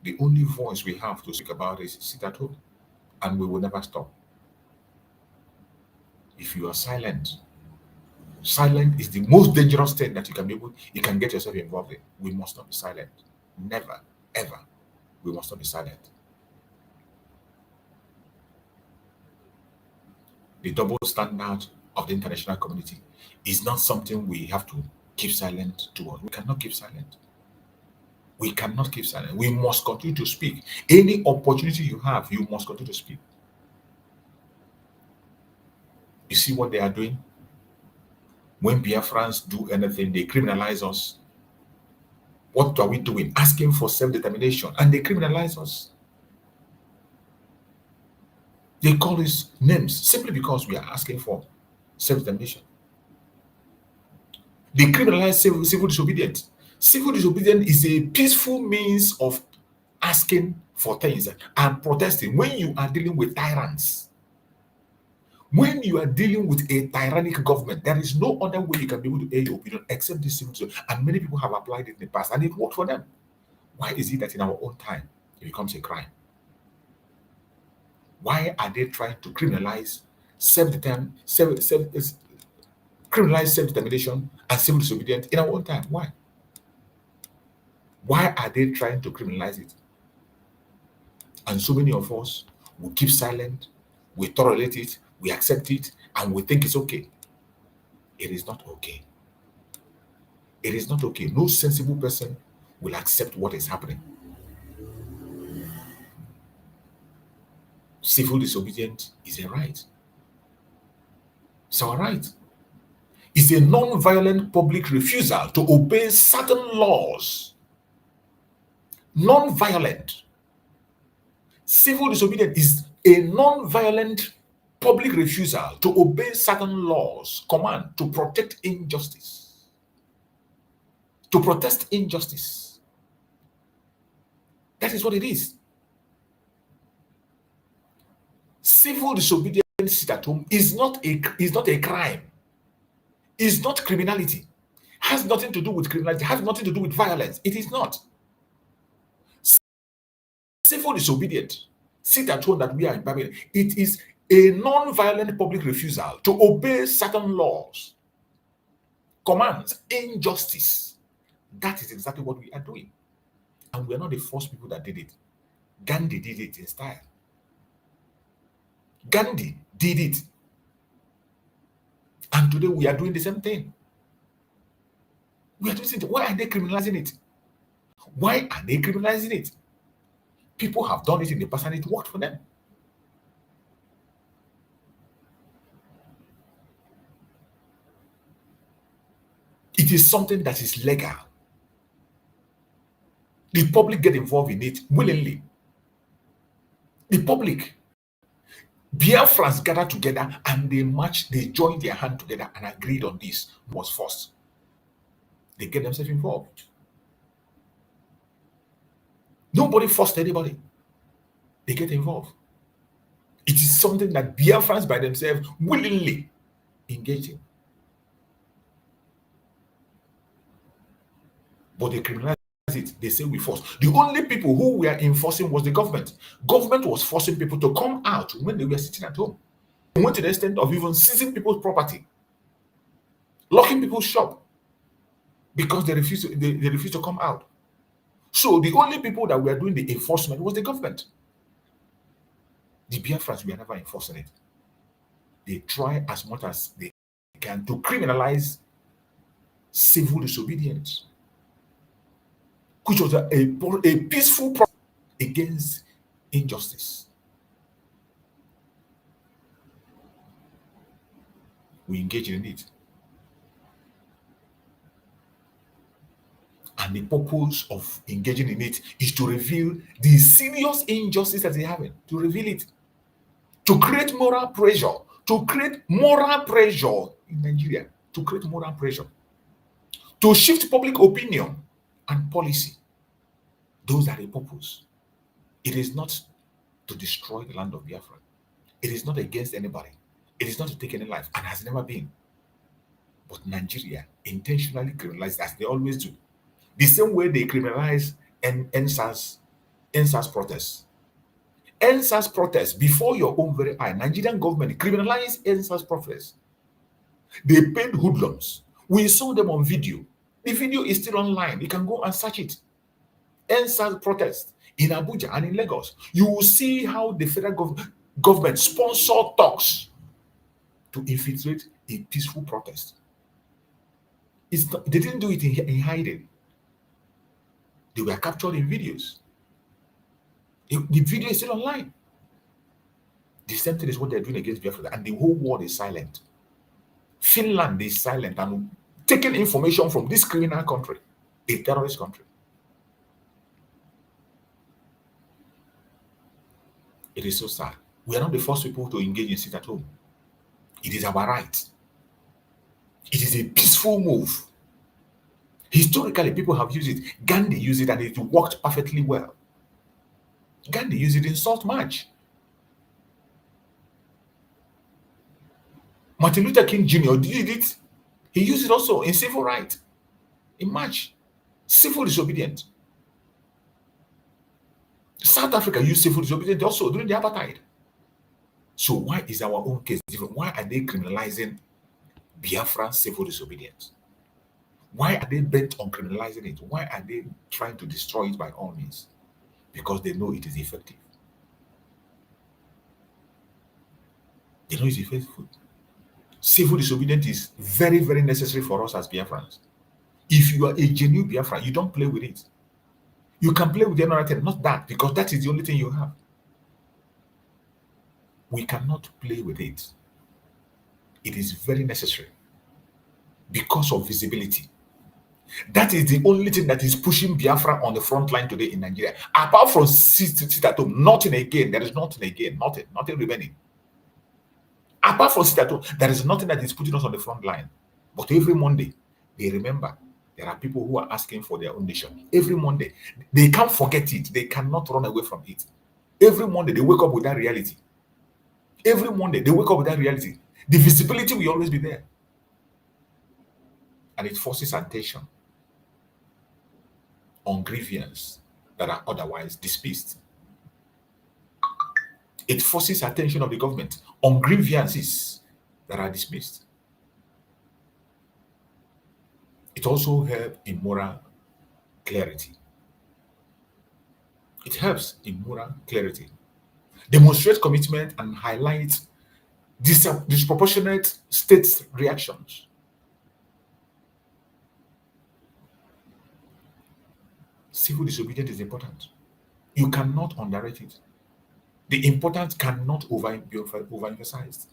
The only voice we have to speak about is sit at home, and we will never stop. If you are silent, silent is the most dangerous thing that you can get yourself involved in. We must not be silent. Never, ever. We must not be silent. The double standard of the international community is not something we have to keep silent towards. We cannot keep silent. We cannot keep silent. We must continue to speak. Any opportunity you have, you must continue to speak. You see what they are doing? When Biafrans do anything, they criminalize us. What are we doing? Asking for self-determination, and they criminalize us. They call us names simply because we are asking for self-determination. They criminalize civil disobedience. Civil disobedience is a peaceful means of asking for things and protesting when you are dealing with tyrants. When you are dealing with a tyrannic government, there is no other way you can be able to air your opinion except this civil disobedience. And many people have applied it in the past and it worked for them. Why is it that in our own time it becomes a crime? Why are they trying to criminalize self-determination and civil disobedience in our own time? Why? Why are they trying to criminalize it? And so many of us will keep silent, we tolerate it, we accept it, and we think it's okay. It is not okay. It is not okay. No sensible person will accept what is happening. Civil disobedience is a right. It's our right. It's a non-violent public refusal to obey certain laws. Non-violent. Civil disobedience is a non-violent public refusal to obey certain laws, command to protect injustice, to protest injustice. That is what it is. Civil disobedience sit at home is not a crime. Is not criminality. Has nothing to do with criminality. Has nothing to do with violence. It is not. Civil disobedience, sit at home that we are in Babylon. It is a non-violent public refusal to obey certain laws, commands, injustice. That is exactly what we are doing. And we are not the first people that did it. Gandhi did it in style. Gandhi did it. And today we are doing the same thing. We are doing it. Why are they criminalizing it? Why are they criminalizing it? People have done it in the past and it worked for them. It is something that is legal. The public get involved in it willingly. The public, Biafrans gathered together and they joined their hand together and agreed on this was first. They get themselves involved. Nobody forced anybody. They get involved. It is something that Biafrans by themselves willingly engage in. But they criminalize it. They say we force. The only people who were enforcing was the government. Government was forcing people to come out when they were sitting at home. They went to the extent of even seizing people's property, locking people's shop because they refused to come out. So the only people that were doing the enforcement was the government. The Biafrans were never enforcing it. They try as much as they can to criminalize civil disobedience, which was a peaceful protest against injustice. We engage in it. And the purpose of engaging in it is to reveal the serious injustice that they have, to reveal it, to create moral pressure, in Nigeria, to create moral pressure, to shift public opinion and policy. Those are the purpose. It is not to destroy the land of Biafra. It is not against anybody. It is not to take any life, and has never been. But Nigeria intentionally criminalized, as they always do. The same way they criminalize NSAS protests. NSAS protests before your own very eye. Nigerian government criminalized NSAS protests. They paid hoodlums. We saw them on video. The video is still online. You can go and search it. NSAS protests in Abuja and in Lagos. You will see how the federal government sponsored talks to infiltrate a peaceful protest. They didn't do it in hiding. They were captured in videos. The video is still online. The same thing is what they're doing against Biafra, and the whole world is silent. Finland is silent and taking information from this criminal country, a terrorist country. It is so sad. We are not the first people to engage in sit at home. It is our right. It is a peaceful move. Historically, people have used it. Gandhi used it and it worked perfectly well. Gandhi used it in Salt March. Martin Luther King Jr. did it. He used it also in civil rights. In March. Civil disobedience. South Africa used civil disobedience also during the apartheid. So why is our own case different? Why are they criminalizing Biafran civil disobedience? Why are they bent on criminalizing it? Why are they trying to destroy it by all means? Because they know it is effective. They know it's effective. Civil disobedience is very, very necessary for us as Biafrans. If you are a genuine Biafran, you don't play with it. You can play with the narrative, not that, because that is the only thing you have. We cannot play with it. It is very necessary because of visibility. That is the only thing that is pushing Biafra on the front line today in Nigeria. Apart from sit at home, nothing again. There is nothing again. Nothing remaining. Apart from sit at home, there is nothing that is putting us on the front line. But every Monday, they remember there are people who are asking for their own nation. Every Monday, they can't forget it. They cannot run away from it. Every Monday, they wake up with that reality. Every Monday, they wake up with that reality. The visibility will always be there. And it forces attention on grievance that are otherwise dismissed. It forces attention of the government on grievances that are dismissed. It also helps in moral clarity. It helps in moral clarity. Demonstrate commitment and highlight disproportionate state reactions. Civil disobedience is important. You cannot underrate it. The importance cannot be overemphasized.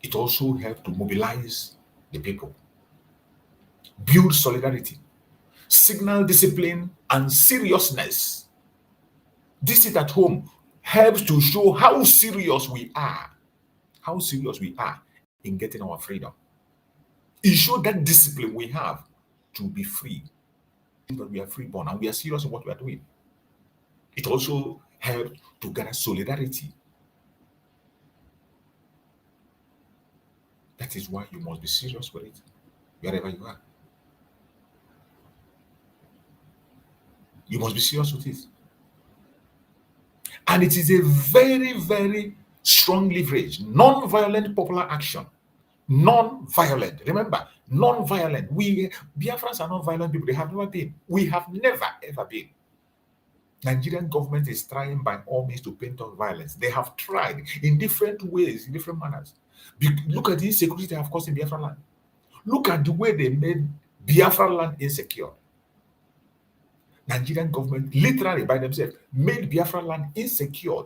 It also helps to mobilize the people, build solidarity, signal discipline and seriousness. This is at home helps to show how serious we are in getting our freedom. It shows that discipline we have to be free, that we are freeborn and we are serious in what we are doing. It also helps to gather solidarity. That is why you must be serious with it, wherever you are. You must be serious with it. And it is a very, very strong leverage, non-violent popular action. Non-violent. Remember, non-violent. We Biafrans are non-violent people. They have never been. We have never, ever been. Nigerian government is trying by all means to paint on violence. They have tried in different ways, in different manners. Look at the insecurity they have caused in Biafra land. Look at the way they made Biafra land insecure. Nigerian government literally by themselves made Biafra land insecure.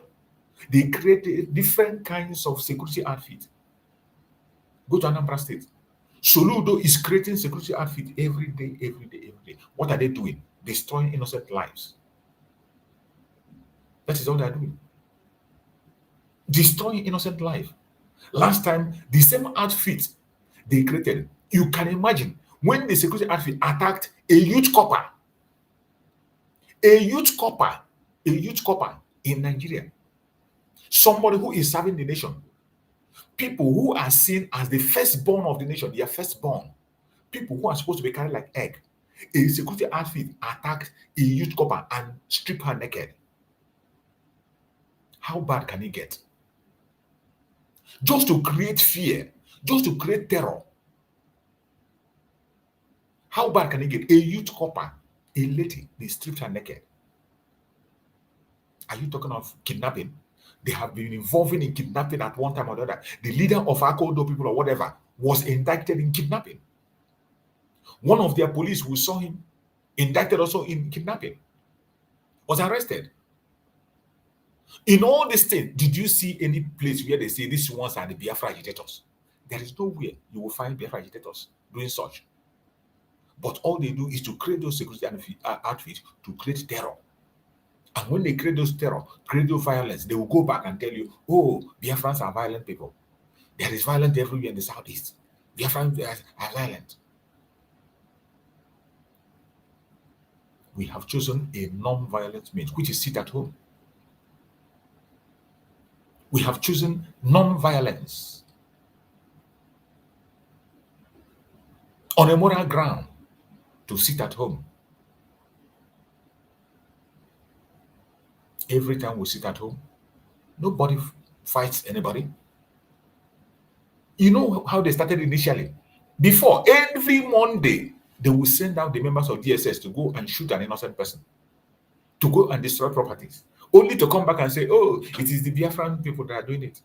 They created different kinds of security outfits. Go to Anambra State. Soludo is creating security outfit every day. What are they doing? Destroying innocent lives. That is all they are doing. Destroying innocent life. Last time, the same outfit they created, you can imagine when the security outfit attacked a youth copper in Nigeria, somebody who is serving the nation, people who are seen as the firstborn of the nation, they are firstborn, people who are supposed to be carried like egg. A security outfit attacked a youth copper and stripped her naked. How bad can it get? Just to create fear, just to create terror. How bad can it get? A youth copper, a lady, they stripped her naked. Are you talking of kidnapping? They have been involving in kidnapping at one time or another. The leader of Akodo people or whatever was indicted in kidnapping. One of their police who saw him indicted also in kidnapping was arrested. In all this thing, did you see any place where they say these ones are the Biafra agitators? There is nowhere you will find Biafra agitators doing such. But all they do is to create those security outfits to create terror. And when they create those terror, create those violence, they will go back and tell you, oh, Biafrans are violent people. There is violence everywhere in the southeast. Biafrans are violent. We have chosen a non-violent means, which is sit at home. We have chosen non-violence on a moral ground to sit at home. Every time we sit at home, nobody fights anybody. You know how they started initially? Before, every Monday, they will send out the members of DSS to go and shoot an innocent person, to go and destroy properties, only to come back and say, oh, it is the Biafran people that are doing it.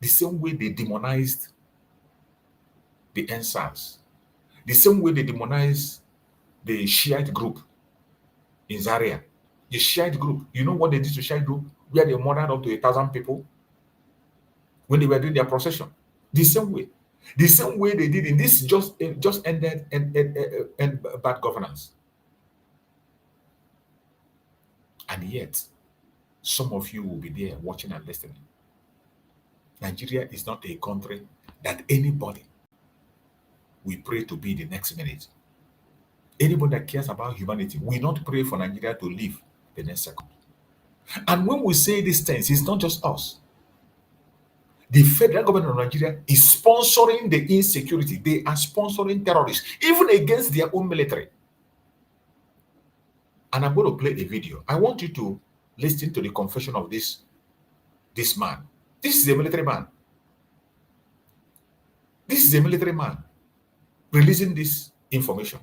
The same way they demonized the NSAS, the same way they demonized the Shiite group in Zaria. The Shiite group, you know what they did to Shiite group? Where they murdered up to 1,000 people when they were doing their procession. The same way they did in this just ended and bad governance. And yet, some of you will be there watching and listening. Nigeria is not a country that anybody will pray to be the next minute. Anybody that cares about humanity will not pray for Nigeria to live the next second. And when we say these things, it's not just us. The federal government of Nigeria is sponsoring the insecurity. They are sponsoring terrorists, even against their own military. And I'm going to play a video. I want you to listen to the confession of this man. This is a military man. This is a military man releasing this information.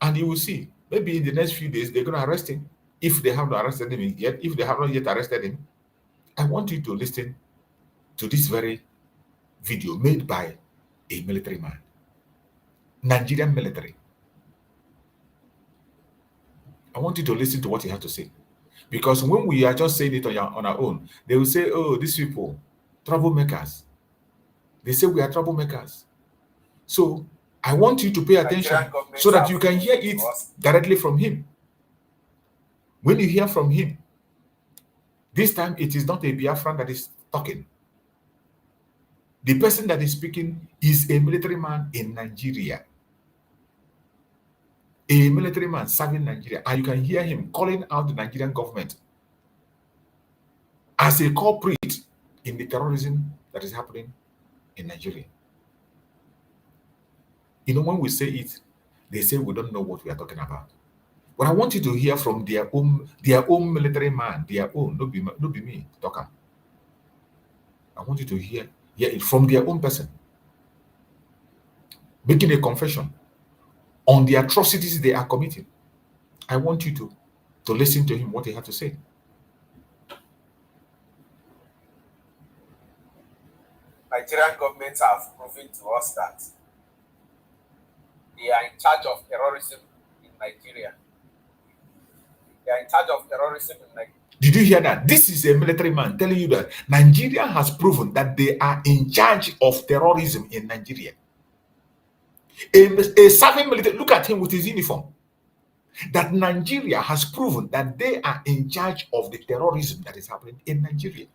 And you will see, maybe in the next few days, they're going to arrest him. If they have not arrested him yet, if they have not yet arrested him, I want you to listen to this very video made by a military man, Nigerian military. I want you to listen to what he has to say. Because when we are just saying it on our own, they will say, oh, these people, troublemakers. They say we are troublemakers. So I want you to pay attention so that you can hear it directly from him. When you hear from him, this time it is not a Biafran that is talking. The person that is speaking is a military man in Nigeria. A military man serving Nigeria. And you can hear him calling out the Nigerian government as a culprit in the terrorism that is happening in Nigeria. You know, when we say it, they say we don't know what we are talking about. But I want you to hear from their own military man, their own, not be me, talker. I want you to hear it from their own person, making a confession on the atrocities they are committing. I want you to listen to him, what he had to say. Nigerian governments have proven to us that they are in charge of terrorism in Nigeria. They are in charge of terrorism in Nigeria. Did you hear that? This is a military man telling you that Nigeria has proven that they are in charge of terrorism in Nigeria. A serving military, look at him with his uniform. That Nigeria has proven that they are in charge of the terrorism that is happening in Nigeria.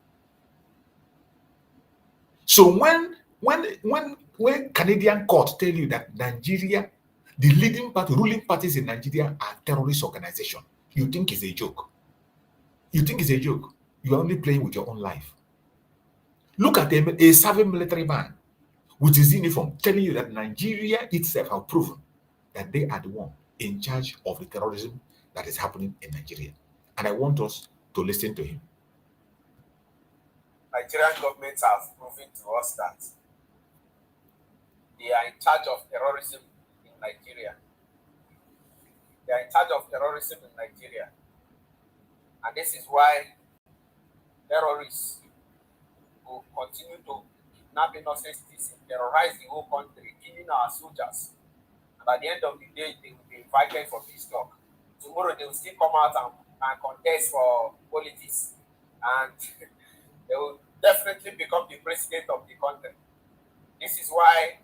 So when Canadian courts tell you that Nigeria, the ruling parties in Nigeria are terrorist organizations, you think it's a joke. You think it's a joke. You are only playing with your own life. Look at a serving military man with his uniform telling you that Nigeria itself have proven that they are the one in charge of the terrorism that is happening in Nigeria. And I want us to listen to him. Nigerian governments have proven to us that they are in charge of terrorism in Nigeria. They are in charge of terrorism in Nigeria. And this is why terrorists will continue to kidnap innocent citizens, terrorize the whole country, killing our soldiers. And at the end of the day, they will be invited for peace talk. Tomorrow, they will still come out and contest for politics. And they will definitely become the president of the country. This is why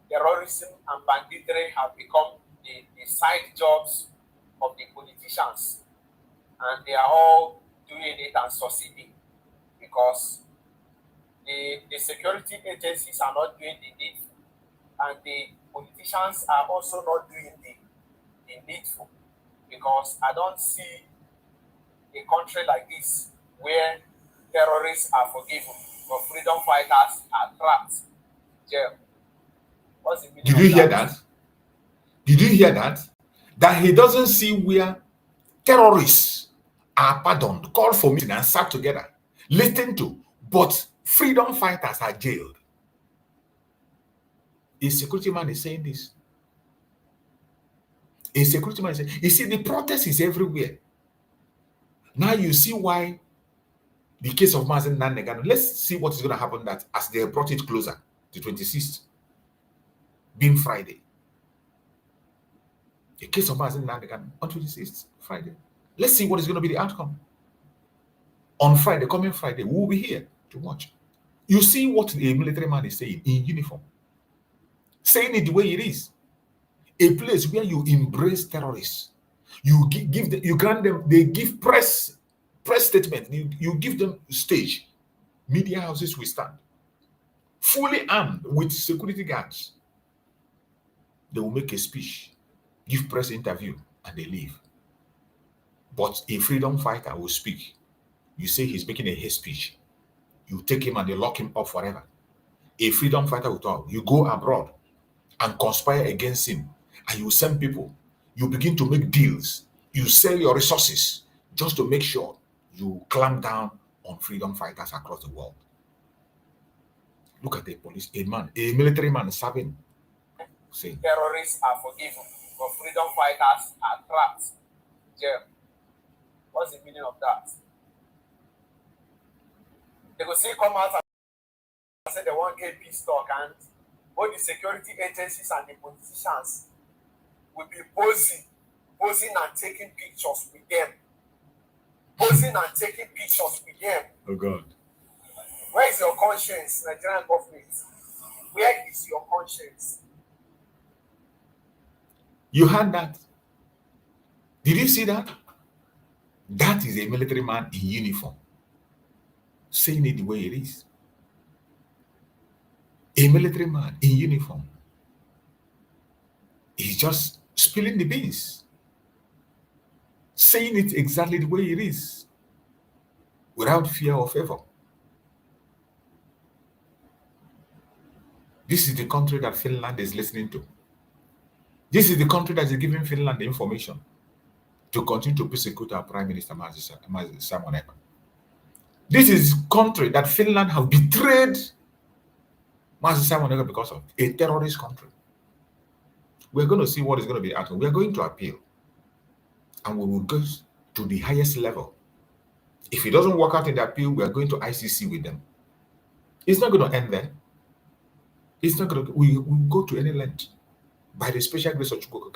terrorism and banditry have become the side jobs of the politicians. And they are all doing it and succeeding because the security agencies are not doing the needful, and the politicians are also not doing the needful, because I don't see a country like this where terrorists are forgiven, but freedom fighters are trapped in jail. What's the meaning? Did you hear that? Did you hear that? That he doesn't see where terrorists are pardoned, called for meeting and sat together, listened to, but freedom fighters are jailed. A security man is saying this. A security man is saying, you see, the protest is everywhere. Now you see why the case of Mazen Nannegano, let's see what is going to happen that as they brought it closer, the 26th, being Friday. The case of Mazen Nannegano on 26th, Friday. Let's see what is going to be the outcome. On Friday, coming Friday, we will be here to watch. You see what a military man is saying in uniform. Saying it the way it is. A place where you embrace terrorists. You give them, you grant them, they give press statement. You give them stage. Media houses will stand. Fully armed with security guards. They will make a speech, give press interview, and they leave. But a freedom fighter will speak. You say he's making a hate speech. You take him and they lock him up forever. A freedom fighter will talk. You go abroad and conspire against him, and you send people. You begin to make deals. You sell your resources just to make sure you clamp down on freedom fighters across the world. Look at the police, a military man serving. Saying, terrorists are forgiven, but freedom fighters are trapped. Jail. What's the meaning of that? They will say, come out and say they want to get peace talk, and both the security agencies and the politicians will be posing and taking pictures with them. Posing and taking pictures with them. Oh God. Where is your conscience, Nigerian government? Where is your conscience? You heard that? Did you see that? That is a military man in uniform saying it the way it is. A military man in uniform. He's just spilling the beans, saying it exactly the way it is, without fear or favor. This is the country that Finland is listening to. This is the country that is giving Finland the information to continue to persecute our Prime Minister, Simon Ekpa. This is country that Finland have betrayed Simon Ekpa because of a terrorist country. We're going to see what is going to be the outcome. We are going to appeal, and we will go to the highest level. If it doesn't work out in the appeal, we are going to ICC with them. It's not going to end there. It's not going to. We will go to any length by the special grace of Chukwu.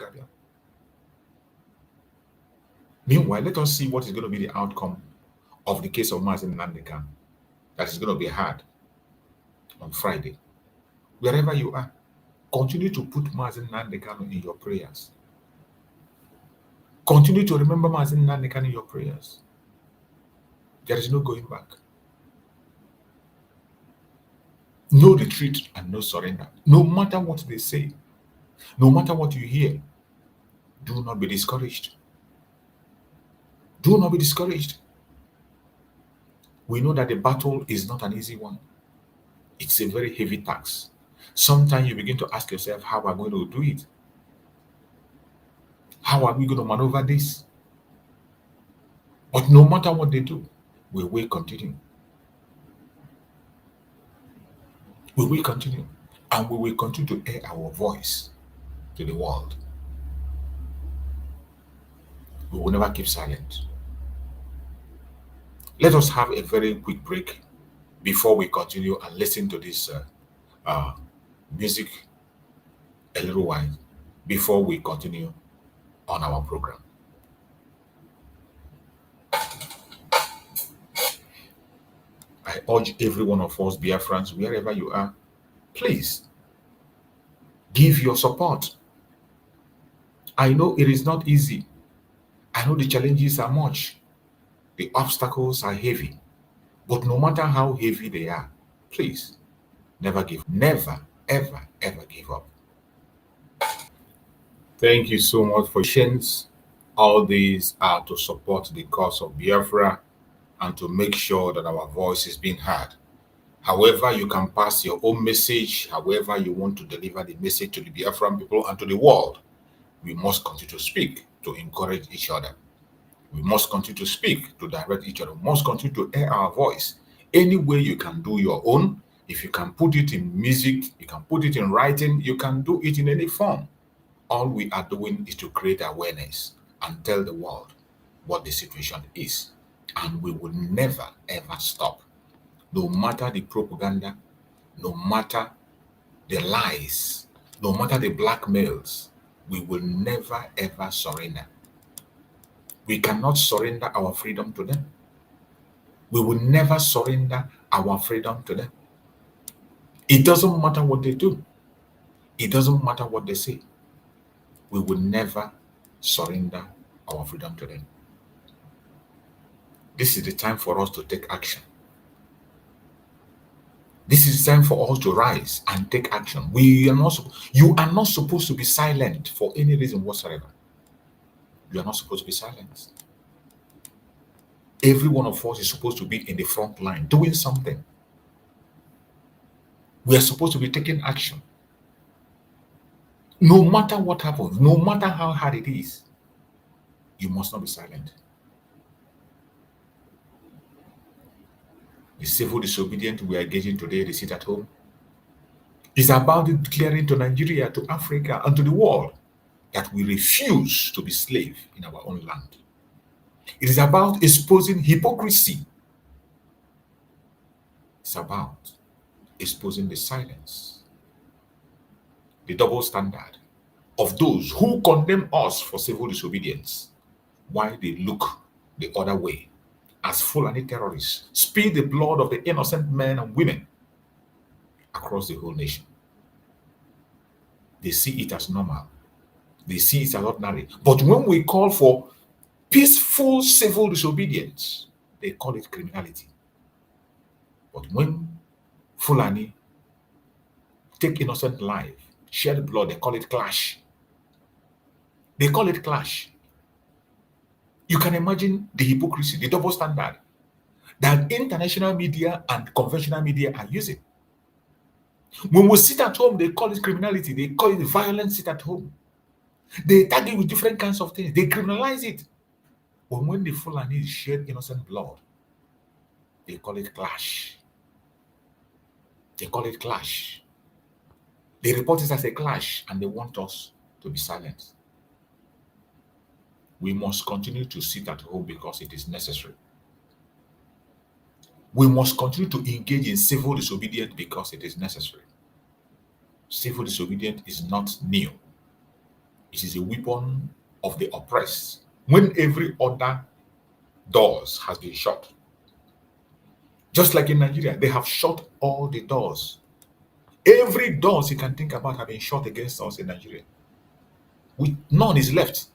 Meanwhile, let us see what is going to be the outcome of the case of Mazen Nannegano that is going to be heard on Friday. Wherever you are, continue to put Mazen Nannegano in your prayers. Continue to remember Mazen Nannegano in your prayers. There is no going back. No retreat and no surrender. No matter what they say, no matter what you hear, do not be discouraged. Do not be discouraged. We know that the battle is not an easy one. It's a very heavy task. Sometimes you begin to ask yourself, how are we going to do it? How are we going to maneuver this? But no matter what they do, we will continue. We will continue. And we will continue to air our voice to the world. We will never keep silent. Let us have a very quick break before we continue and listen to this music a little while before we continue on our program. I urge every one of us, Biafrans, wherever you are, please give your support. I know it is not easy. I know the challenges are much. The obstacles are heavy. But no matter how heavy they are, please never give. Never, ever, ever give up. Thank you so much for your patience. All these are to support the cause of Biafra and to make sure that our voice is being heard. However, you can pass your own message, however you want to deliver the message to the Biafran people and to the world, we must continue to speak to encourage each other. We must continue to speak, to direct each other. We must continue to air our voice. Any way you can do your own, if you can put it in music, you can put it in writing, you can do it in any form. All we are doing is to create awareness and tell the world what the situation is. And we will never, ever stop. No matter the propaganda, no matter the lies, no matter the blackmails, we will never, ever surrender. We cannot surrender our freedom to them. We will never surrender our freedom to them. It doesn't matter what they do. It doesn't matter what they say. We will never surrender our freedom to them. This is the time for us to take action. This is the time for us to rise and take action. You are not supposed to be silent for any reason whatsoever. You are not supposed to be silent. Every one of us is supposed to be in the front line doing something. We are supposed to be taking action. No matter what happens, no matter how hard it is, you must not be silent. The civil disobedience we are engaging today, the sit at home, is about declaring to Nigeria, to Africa, and to the world that we refuse to be slaves in our own land. It is about exposing hypocrisy. It's about exposing the silence, the double standard of those who condemn us for civil disobedience, while they look the other way as Fulani terrorists spill the blood of the innocent men and women across the whole nation. They see it as normal. They see it as ordinary. But when we call for peaceful civil disobedience, they call it criminality. But when Fulani take innocent life, shed blood, they call it clash. They call it clash. You can imagine the hypocrisy, the double standard that international media and conventional media are using. When we sit at home, they call it criminality. They call it violent sit at home. They tag it with different kinds of things. They criminalize it. But when the Fulani shed innocent blood, they call it clash. They call it clash. They report it as a clash, and they want us to be silent. We must continue to sit at home because it is necessary. We must continue to engage in civil disobedience because it is necessary. Civil disobedience is not new. It is a weapon of the oppressed. When every other doors has been shut, just like in Nigeria, they have shut all the doors. Every doors you can think about have been shut against us in Nigeria. None is left.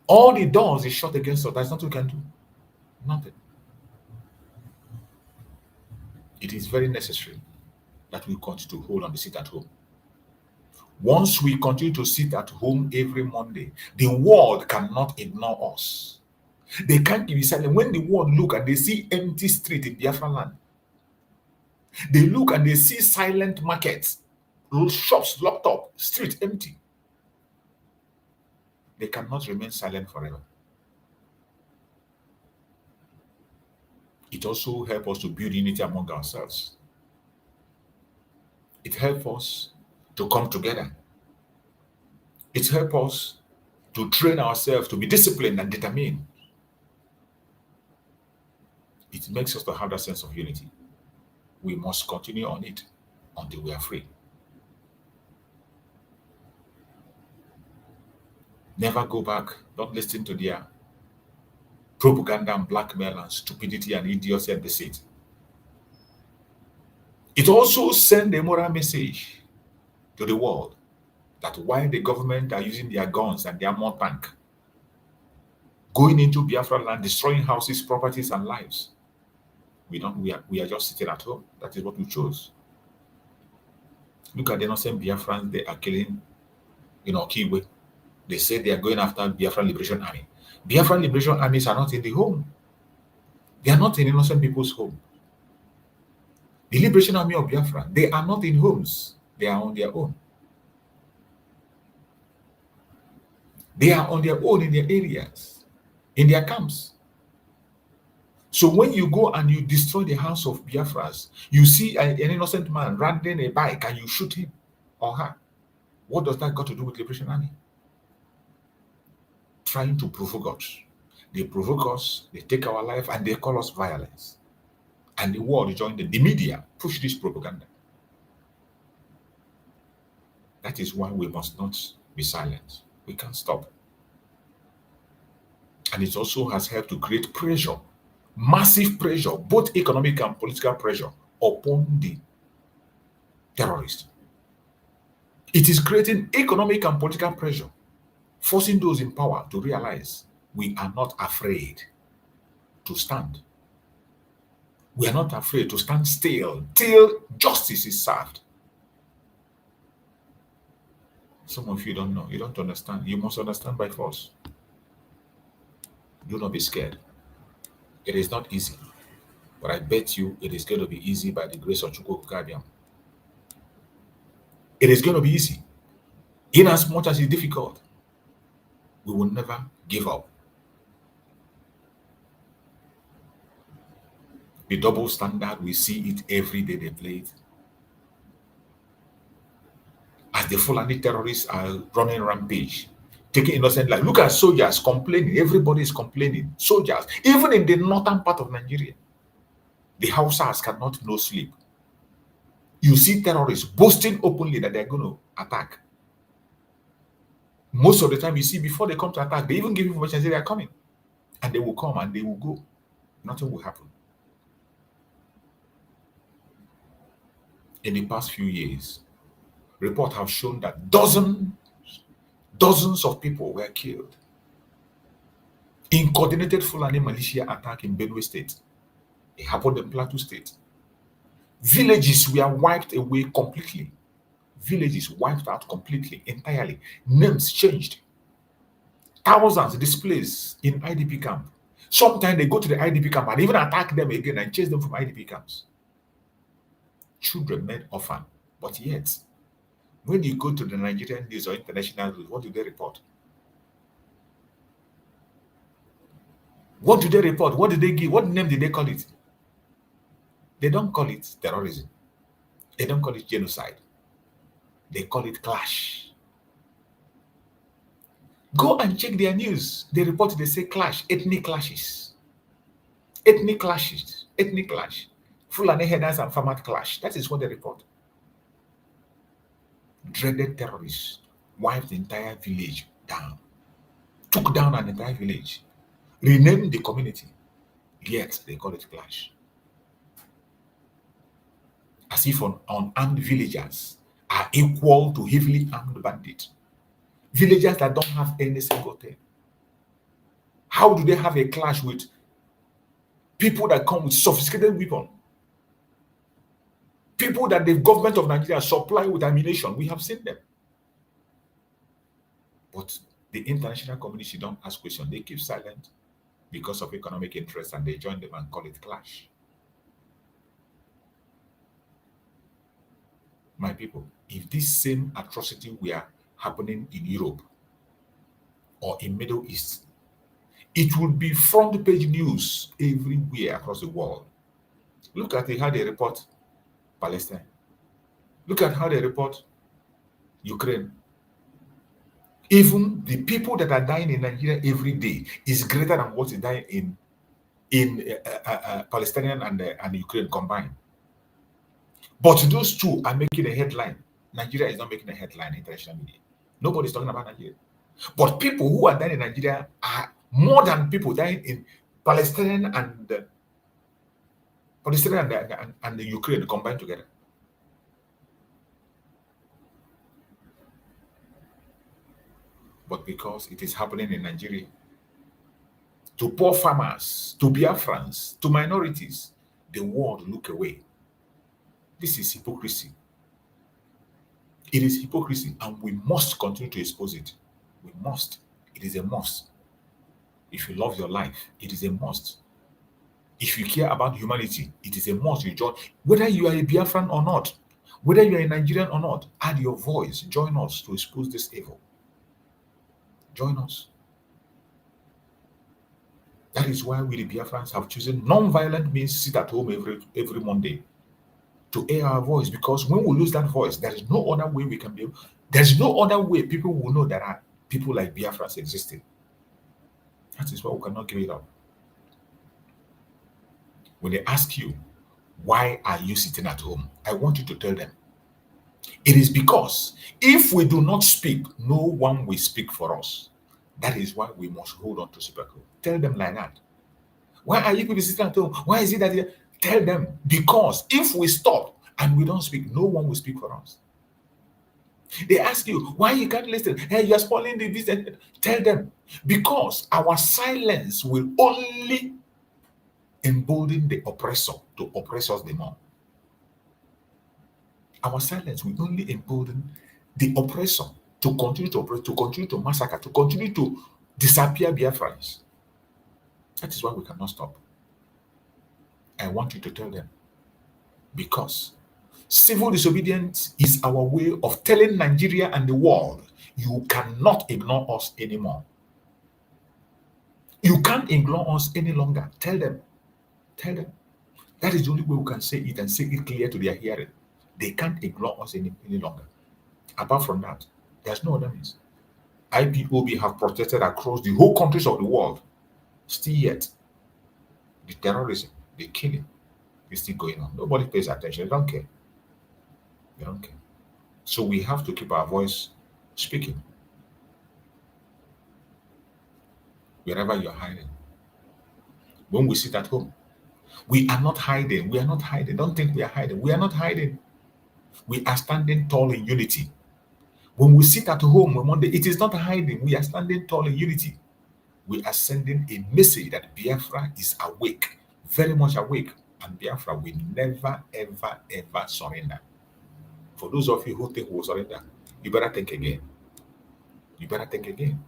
All the doors is shut against us. There's nothing we can do. Nothing. It is very necessary that we continue to hold on the sit at home. Once we continue to sit at home every Monday, the world cannot ignore us. They can't be silent. When the world look and they see empty street in Biafra land, they look and they see silent markets, shops locked up, street empty. They cannot remain silent forever. It also helps us to build unity among ourselves. It helps us to come together. It helps us to train ourselves to be disciplined and determined. It makes us to have that sense of unity. We must continue on it until we are free. Never go back. Don't listen to their propaganda and blackmail and stupidity and idiocy and deceit. It also sends a moral message to the world that while the government are using their guns and their more tank, going into Biafra land, destroying houses, properties, and lives, we are just sitting at home. That is what we chose. Look at the innocent Biafrans they are killing in Okiwe. They say they are going after Biafra Liberation Army. Biafra Liberation Armies are not in the home. They are not in innocent people's home. The Liberation Army of Biafra, they are not in homes. They are on their own. They are on their own in their areas. in their camps. So when you go and you destroy the house of Biafras, you see an innocent man riding a bike and you shoot him or her. What does that got to do with Liberation Army? Trying to provoke us. They provoke us, they take our life, and they call us violence. And the world joined them. The media push this propaganda. That is why we must not be silent. We can't stop. And it also has helped to create pressure, massive pressure, both economic and political pressure upon the terrorists. It is creating economic and political pressure, forcing those in power to realize we are not afraid to stand. We are not afraid to stand still till justice is served. Some of you don't know, you don't understand. You must understand by force. Do not be scared. It is not easy, but I bet you it is going to be easy by the grace of Chukwu Kabiam. It is going to be easy. In as much as it's difficult, we will never give up. The double standard, we see it every day they play it. As the Fulani terrorists are running rampage, taking innocent life. Look at soldiers complaining. Everybody is complaining. Soldiers, even in the northern part of Nigeria, the Hausas cannot no sleep. You see terrorists boasting openly that they're going to attack. Most of the time, you see, before they come to attack, they even give information, say they are coming. And they will come and they will go. Nothing will happen. In the past few years, reports have shown that dozens of people were killed in coordinated Fulani militia attack in Benue State. It happened in Plateau State. Villages were wiped away completely. Villages wiped out completely, entirely. Names changed. Thousands displaced in IDP camp. Sometimes they go to the IDP camp and even attack them again and chase them from IDP camps. Children made orphan. But yet, when you go to the Nigerian news or international news, what do they report? What do they report? What did they give? What name did they call it? They don't call it terrorism. They don't call it genocide. They call it clash. Go and check their news. They report, they say clash, ethnic clashes. Ethnic clashes, ethnic clash. Fulani herders and farmers clash. That is what they report. Dreaded terrorists wiped the entire village down. Took down an entire village. Renamed the community. Yet they call it clash. As if unarmed villagers are equal to heavily armed bandits. Villagers that don't have any single thing. How do they have a clash with people that come with sophisticated weapons? People that the government of Nigeria supply with ammunition. We have seen them. But the international community don't ask questions. They keep silent because of economic interest and they join them and call it clash. My people, if this same atrocity were happening in Europe or in Middle East, it would be front page news everywhere across the world. Look at how they report Palestine. Look at how they report Ukraine. Even the people that are dying in Nigeria every day is greater than what is dying in Palestinian and Ukraine combined. But those two are making a headline. Nigeria is not making a headline in international media. Nobody's talking about Nigeria. But people who are dying in Nigeria are more than people dying in Palestinian and the Ukraine combined together. But because it is happening in Nigeria, to poor farmers, to Biafrans, to minorities, the world look away. This is hypocrisy. It is hypocrisy, and we must continue to expose it. We must. It is a must. If you love your life, it is a must. If you care about humanity, it is a must. You join, whether you are a Biafran or not, whether you are a Nigerian or not, add your voice. Join us to expose this evil. Join us. That is why we, the Biafrans, have chosen non-violent means to sit at home every Monday to air our voice, because when we lose that voice, there is no other way we can be. There's no other way people will know there are people like Biafrans existing. That is why we cannot give it up. When they ask you, why are you sitting at home? I want you to tell them, it is because if we do not speak, no one will speak for us. That is why we must hold on to Sipako. Tell them like that. Why are you people sitting at home? Why is it that tell them? Because if we stop and we don't speak, no one will speak for us. They ask you, why you can't listen? Hey, you're spoiling the business. Tell them, because our silence will only embolden the oppressor to oppress us the more. Our silence will only embolden the oppressor to continue to oppress, to continue to massacre, to continue to disappear Biafrans. That is why we cannot stop. I want you to tell them, because civil disobedience is our way of telling Nigeria and the world, you cannot ignore us anymore. You can't ignore us any longer. Tell them. Tell them. That is the only way we can say it and say it clear to their hearing. They can't ignore us any longer. Apart from that, there's no other means. IPOB have protested across the whole countries of the world. Still yet, the terrorism, the killing is still going on. Nobody pays attention. They don't care. They don't care. So we have to keep our voice speaking. Wherever you're hiding. When we sit at home, we are not hiding. We are not hiding. Don't think we are hiding. We are not hiding. We are standing tall in unity. When we sit at home on Monday, it is not hiding. We are standing tall in unity. We are sending a message that Biafra is awake, very much awake, and Biafra will never, ever, ever surrender. For those of you who think we will surrender, you better think again. You better think again.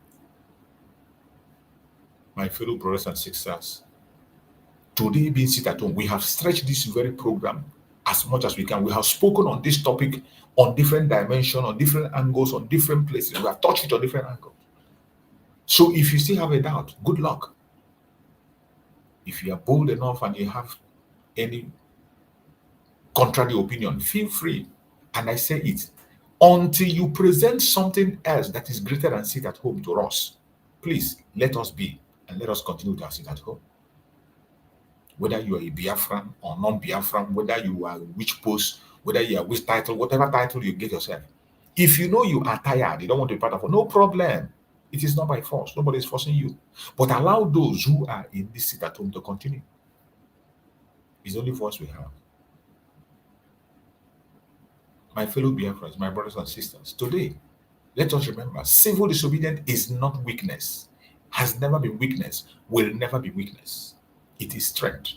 My fellow brothers and sisters, today being sit at home, we have stretched this very program as much as we can. We have spoken on this topic on different dimensions, on different angles, on different places. We have touched it on different angles. So if you still have a doubt, good luck. If you are bold enough and you have any contrary opinion, feel free. And I say it, until you present something else that is greater than sit at home to us, please let us be and let us continue to sit at home. Whether you are a Biafran or non-Biafran, whether you are which post, whether you are which title, whatever title you get yourself. If you know you are tired, you don't want to be part of it, no problem. It is not by force. Nobody is forcing you. But allow those who are in this sit at home to continue. It's the only voice we have. My fellow Biafrans, my brothers and sisters, today, let us remember, civil disobedience is not weakness, has never been weakness, will never be weakness. It is strength.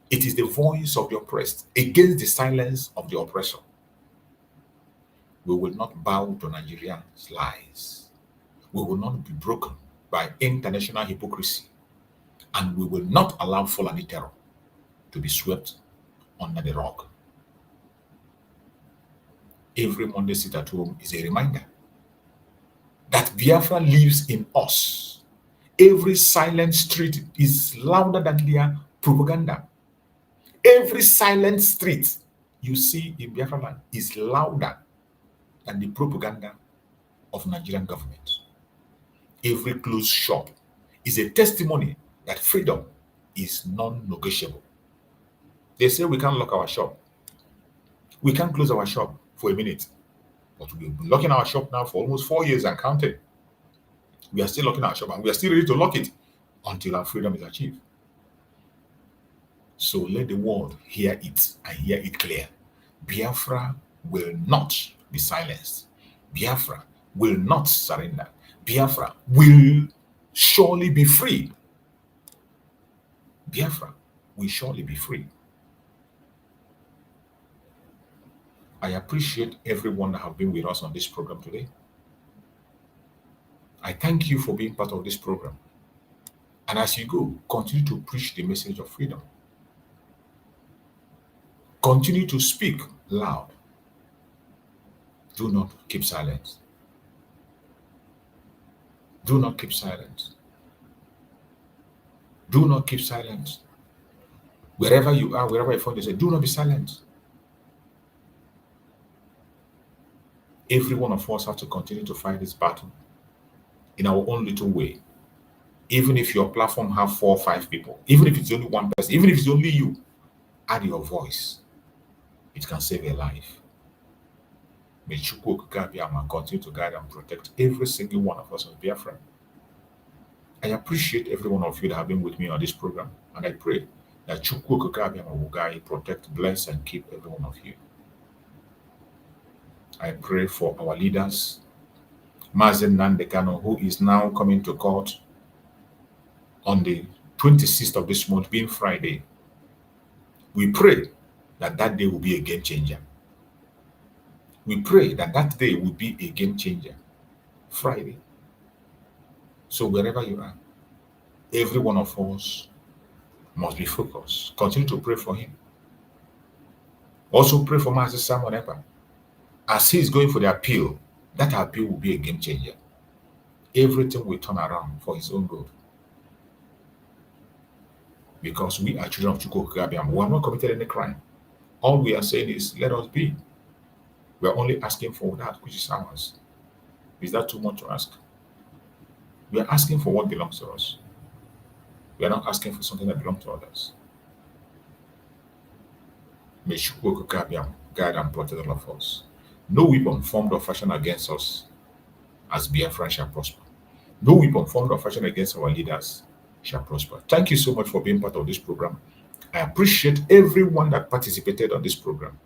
It is the voice of the oppressed against the silence of the oppressor. We will not bow to Nigerians' lies. We will not be broken by international hypocrisy. And we will not allow Fulani terror to be swept under the rug. Every Monday sit at home is a reminder that Biafra lives in us. Every silent street is louder than their propaganda. Every silent street you see in Biafra land is louder than the propaganda of Nigerian government. Every closed shop is a testimony that freedom is non-negotiable. They say we can't lock our shop. We can't close our shop for a minute. But we've been locking our shop now for almost 4 years and counting. We are still locking our shop and we are still ready to lock it until our freedom is achieved. So let the world hear it and hear it clear. Biafra will not be silenced. Biafra will not surrender. Biafra will surely be free. Biafra will surely be free. I appreciate everyone that have been with us on this program today. I thank you for being part of this program. And as you go, continue to preach the message of freedom. Continue to speak loud. Do not keep silent. Do not keep silent. Do not keep silent. Wherever you are, wherever you find yourself, do not be silent. Every one of us have to continue to fight this battle in our own little way. Even if your platform have 4 or 5 people, even if it's only one person, even if it's only you, add your voice. It can save a life. May Chukwu Okike continue to guide and protect every single one of us as Biafra. I appreciate every one of you that have been with me on this program, and I pray that Chukwu Okike will guide, protect, bless, and keep every one of you. I pray for our leaders, Mazen Nandekano, who is now coming to court on the 26th of this month, being Friday. We pray that that day will be a game changer. We pray that that day will be a game changer. Friday. So wherever you are, every one of us must be focused. Continue to pray for him. Also pray for Master Simon Epa. As he is going for the appeal, that appeal will be a game changer. Everything will turn around for his own good. Because we are children of Chukwu Okike. We have not committed any crime. All we are saying is, let us be. We are only asking for that which is ours. Is that too much to ask? We are asking for what belongs to us. We are not asking for something that belongs to others. May Chukwu Okike guide and protect all of us. No weapon formed or fashioned against us as Biafrans shall prosper. No weapon formed or fashioned against our leaders shall prosper. Thank you so much for being part of this program. I appreciate everyone that participated on this program.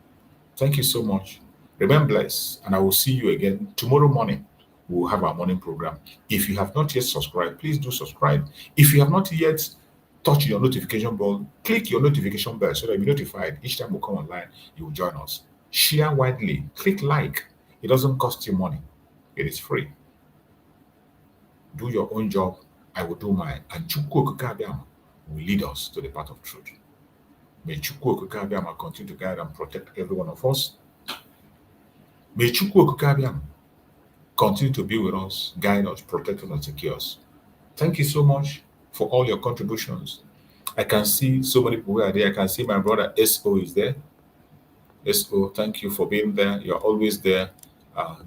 Thank you so much. Remain blessed, and I will see you again tomorrow morning. We will have our morning program. If you have not yet subscribed, please do subscribe. If you have not yet touched your notification bell, click your notification bell so that you'll be notified each time we come online. You will join us. Share widely. Click like. It doesn't cost you money. It is free. Do your own job. I will do mine. And Chukwu Okike will lead us to the path of truth. May Chukwu Okike continue to guide and protect every one of us. May Chukwu Okike continue to be with us, guide us, protect us, and secure us. Thank you so much for all your contributions. I can see so many people who are there. I can see my brother S.O. is there. S.O., thank you for being there. You're always there,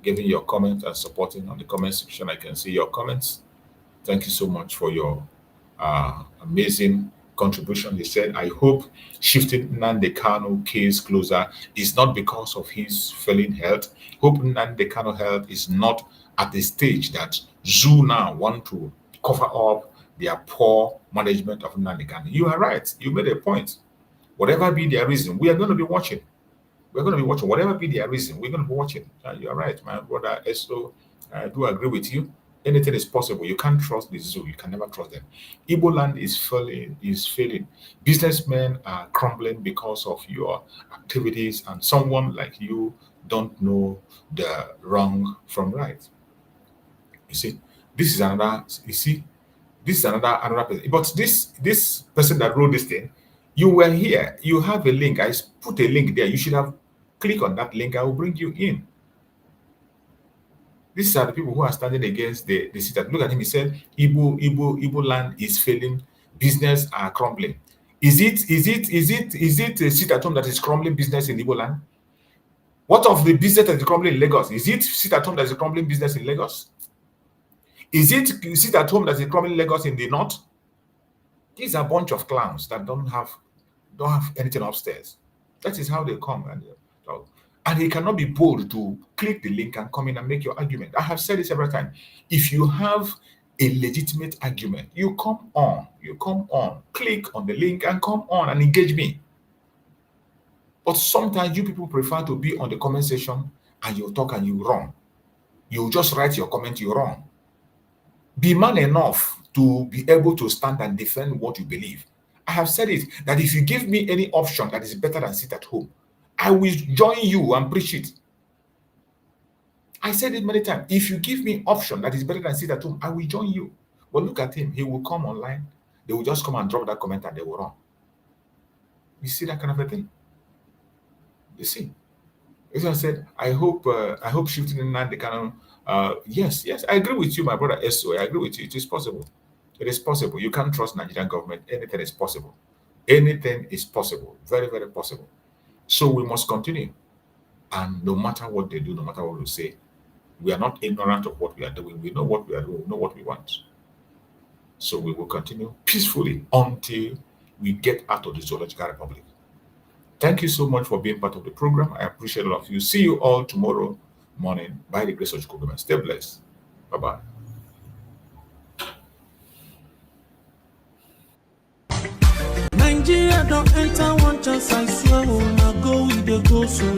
giving your comments and supporting on the comment section. I can see your comments. Thank you so much for your amazing contribution. He said, I hope shifting Nnamdi Kanu case closer is not because of his failing health. Hope Nnamdi Kanu health is not at the stage that Zoo now want to cover up their poor management of Nnamdi Kanu. You are right. You made a point. Whatever be their reason, we are going to be watching. We're going to be watching. Whatever be their reason, we're going to be watching. You are right, my brother Esto. I do agree with you. Anything is possible. You can't trust the zoo. You can never trust them. Igbo land is failing. Businessmen are crumbling because of your activities, and someone like you don't know the wrong from right. You see, this is another. You see, this is another person. But this person that wrote this thing, you were here. You have a link. I put a link there. You should have clicked on that link. I will bring you in. These are the people who are standing against the city. Look at him. He said, Igbo land is failing. Business are crumbling. Is it a sit at home that is crumbling business in Igbo land? What of the business that is crumbling in Lagos? Is it sit at home that is crumbling business in Lagos? Is it sit at home that is crumbling Lagos in the north? These are a bunch of clowns that don't have anything upstairs. That is how they come and he cannot be bold to click the link and come in and make your argument. I have said it several times. If you have a legitimate argument, you come on, click on the link and come on and engage me. But sometimes you people prefer to be on the comment section and you talk and you run. You just write your comment, you run. Be man enough to be able to stand and defend what you believe. I have said it, that if you give me any option that is better than sit at home, I will join you and preach it. I said it many times. If you give me option that is better than sit at home, I will join you. But look at him. He will come online. They will just come and drop that comment and they will run. You see that kind of a thing? You see? As I said, I hope shifting in Nnamdi Kanu. Yes, I agree with you, my brother S.O. I agree with you. It is possible. It is possible. You can't trust Nigerian government. Anything is possible. Anything is possible. Very, very possible. So we must continue. And no matter what they do, no matter what we say, we are not ignorant of what we are doing. We know what we are doing. We know what we want. So we will continue peacefully until we get out of the Zoological Republic. Thank you so much for being part of the program. I appreciate all of you. See you all tomorrow morning by the grace of God. Stay blessed. Bye-bye. Nigeria don't enter one chance, I swear. Now go with the go so.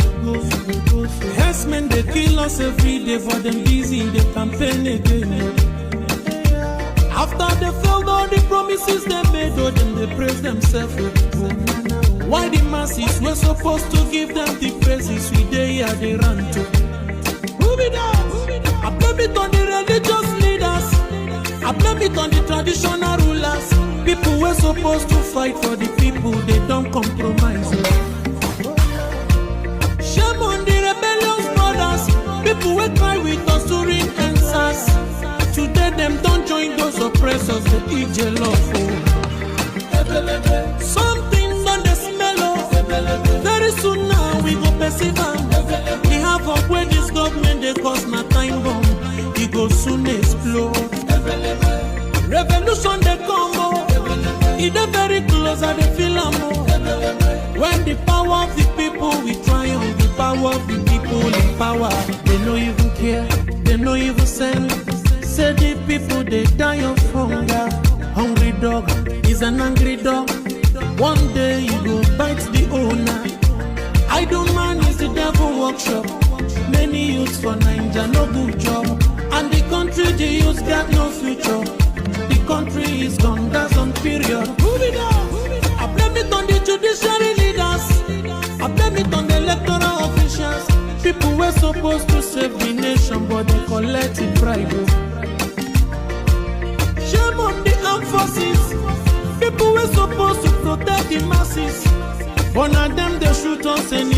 Herdsmen they kill us every day, for them busy they campaign again. After they failed all the promises they made, oh, then they praise themselves. Why the masses were supposed to give them the praises we they are they run to? Who be that? I blame it on the religious leaders. I blame it on the traditional rulers. People were supposed to fight for the people, they don't compromise. Shame on the rebellious brothers. People will cry with us during answers. Today them don't join those oppressors, they eat jealous. Something on the smell of. Very soon now we go perceive. We have up where this government they cause my time bomb. It go soon explode. Revolution they come. It's very close at the film. When the power of the people we triumph, the power of the people in power. They no even care, they no even send. Say the people they die of hunger. Hungry dog is an angry dog. One day you go bite the owner. Idle man is the devil workshop. Many youths for Nigeria no good job. And the country the youths got no future. The country is gone, that's on period. I blame it on the judiciary leaders. I blame it on the electoral officials. People were supposed to save the nation, but they collected bribe. Shame on the armed forces. People were supposed to protect the masses. But now them they shoot us anyway.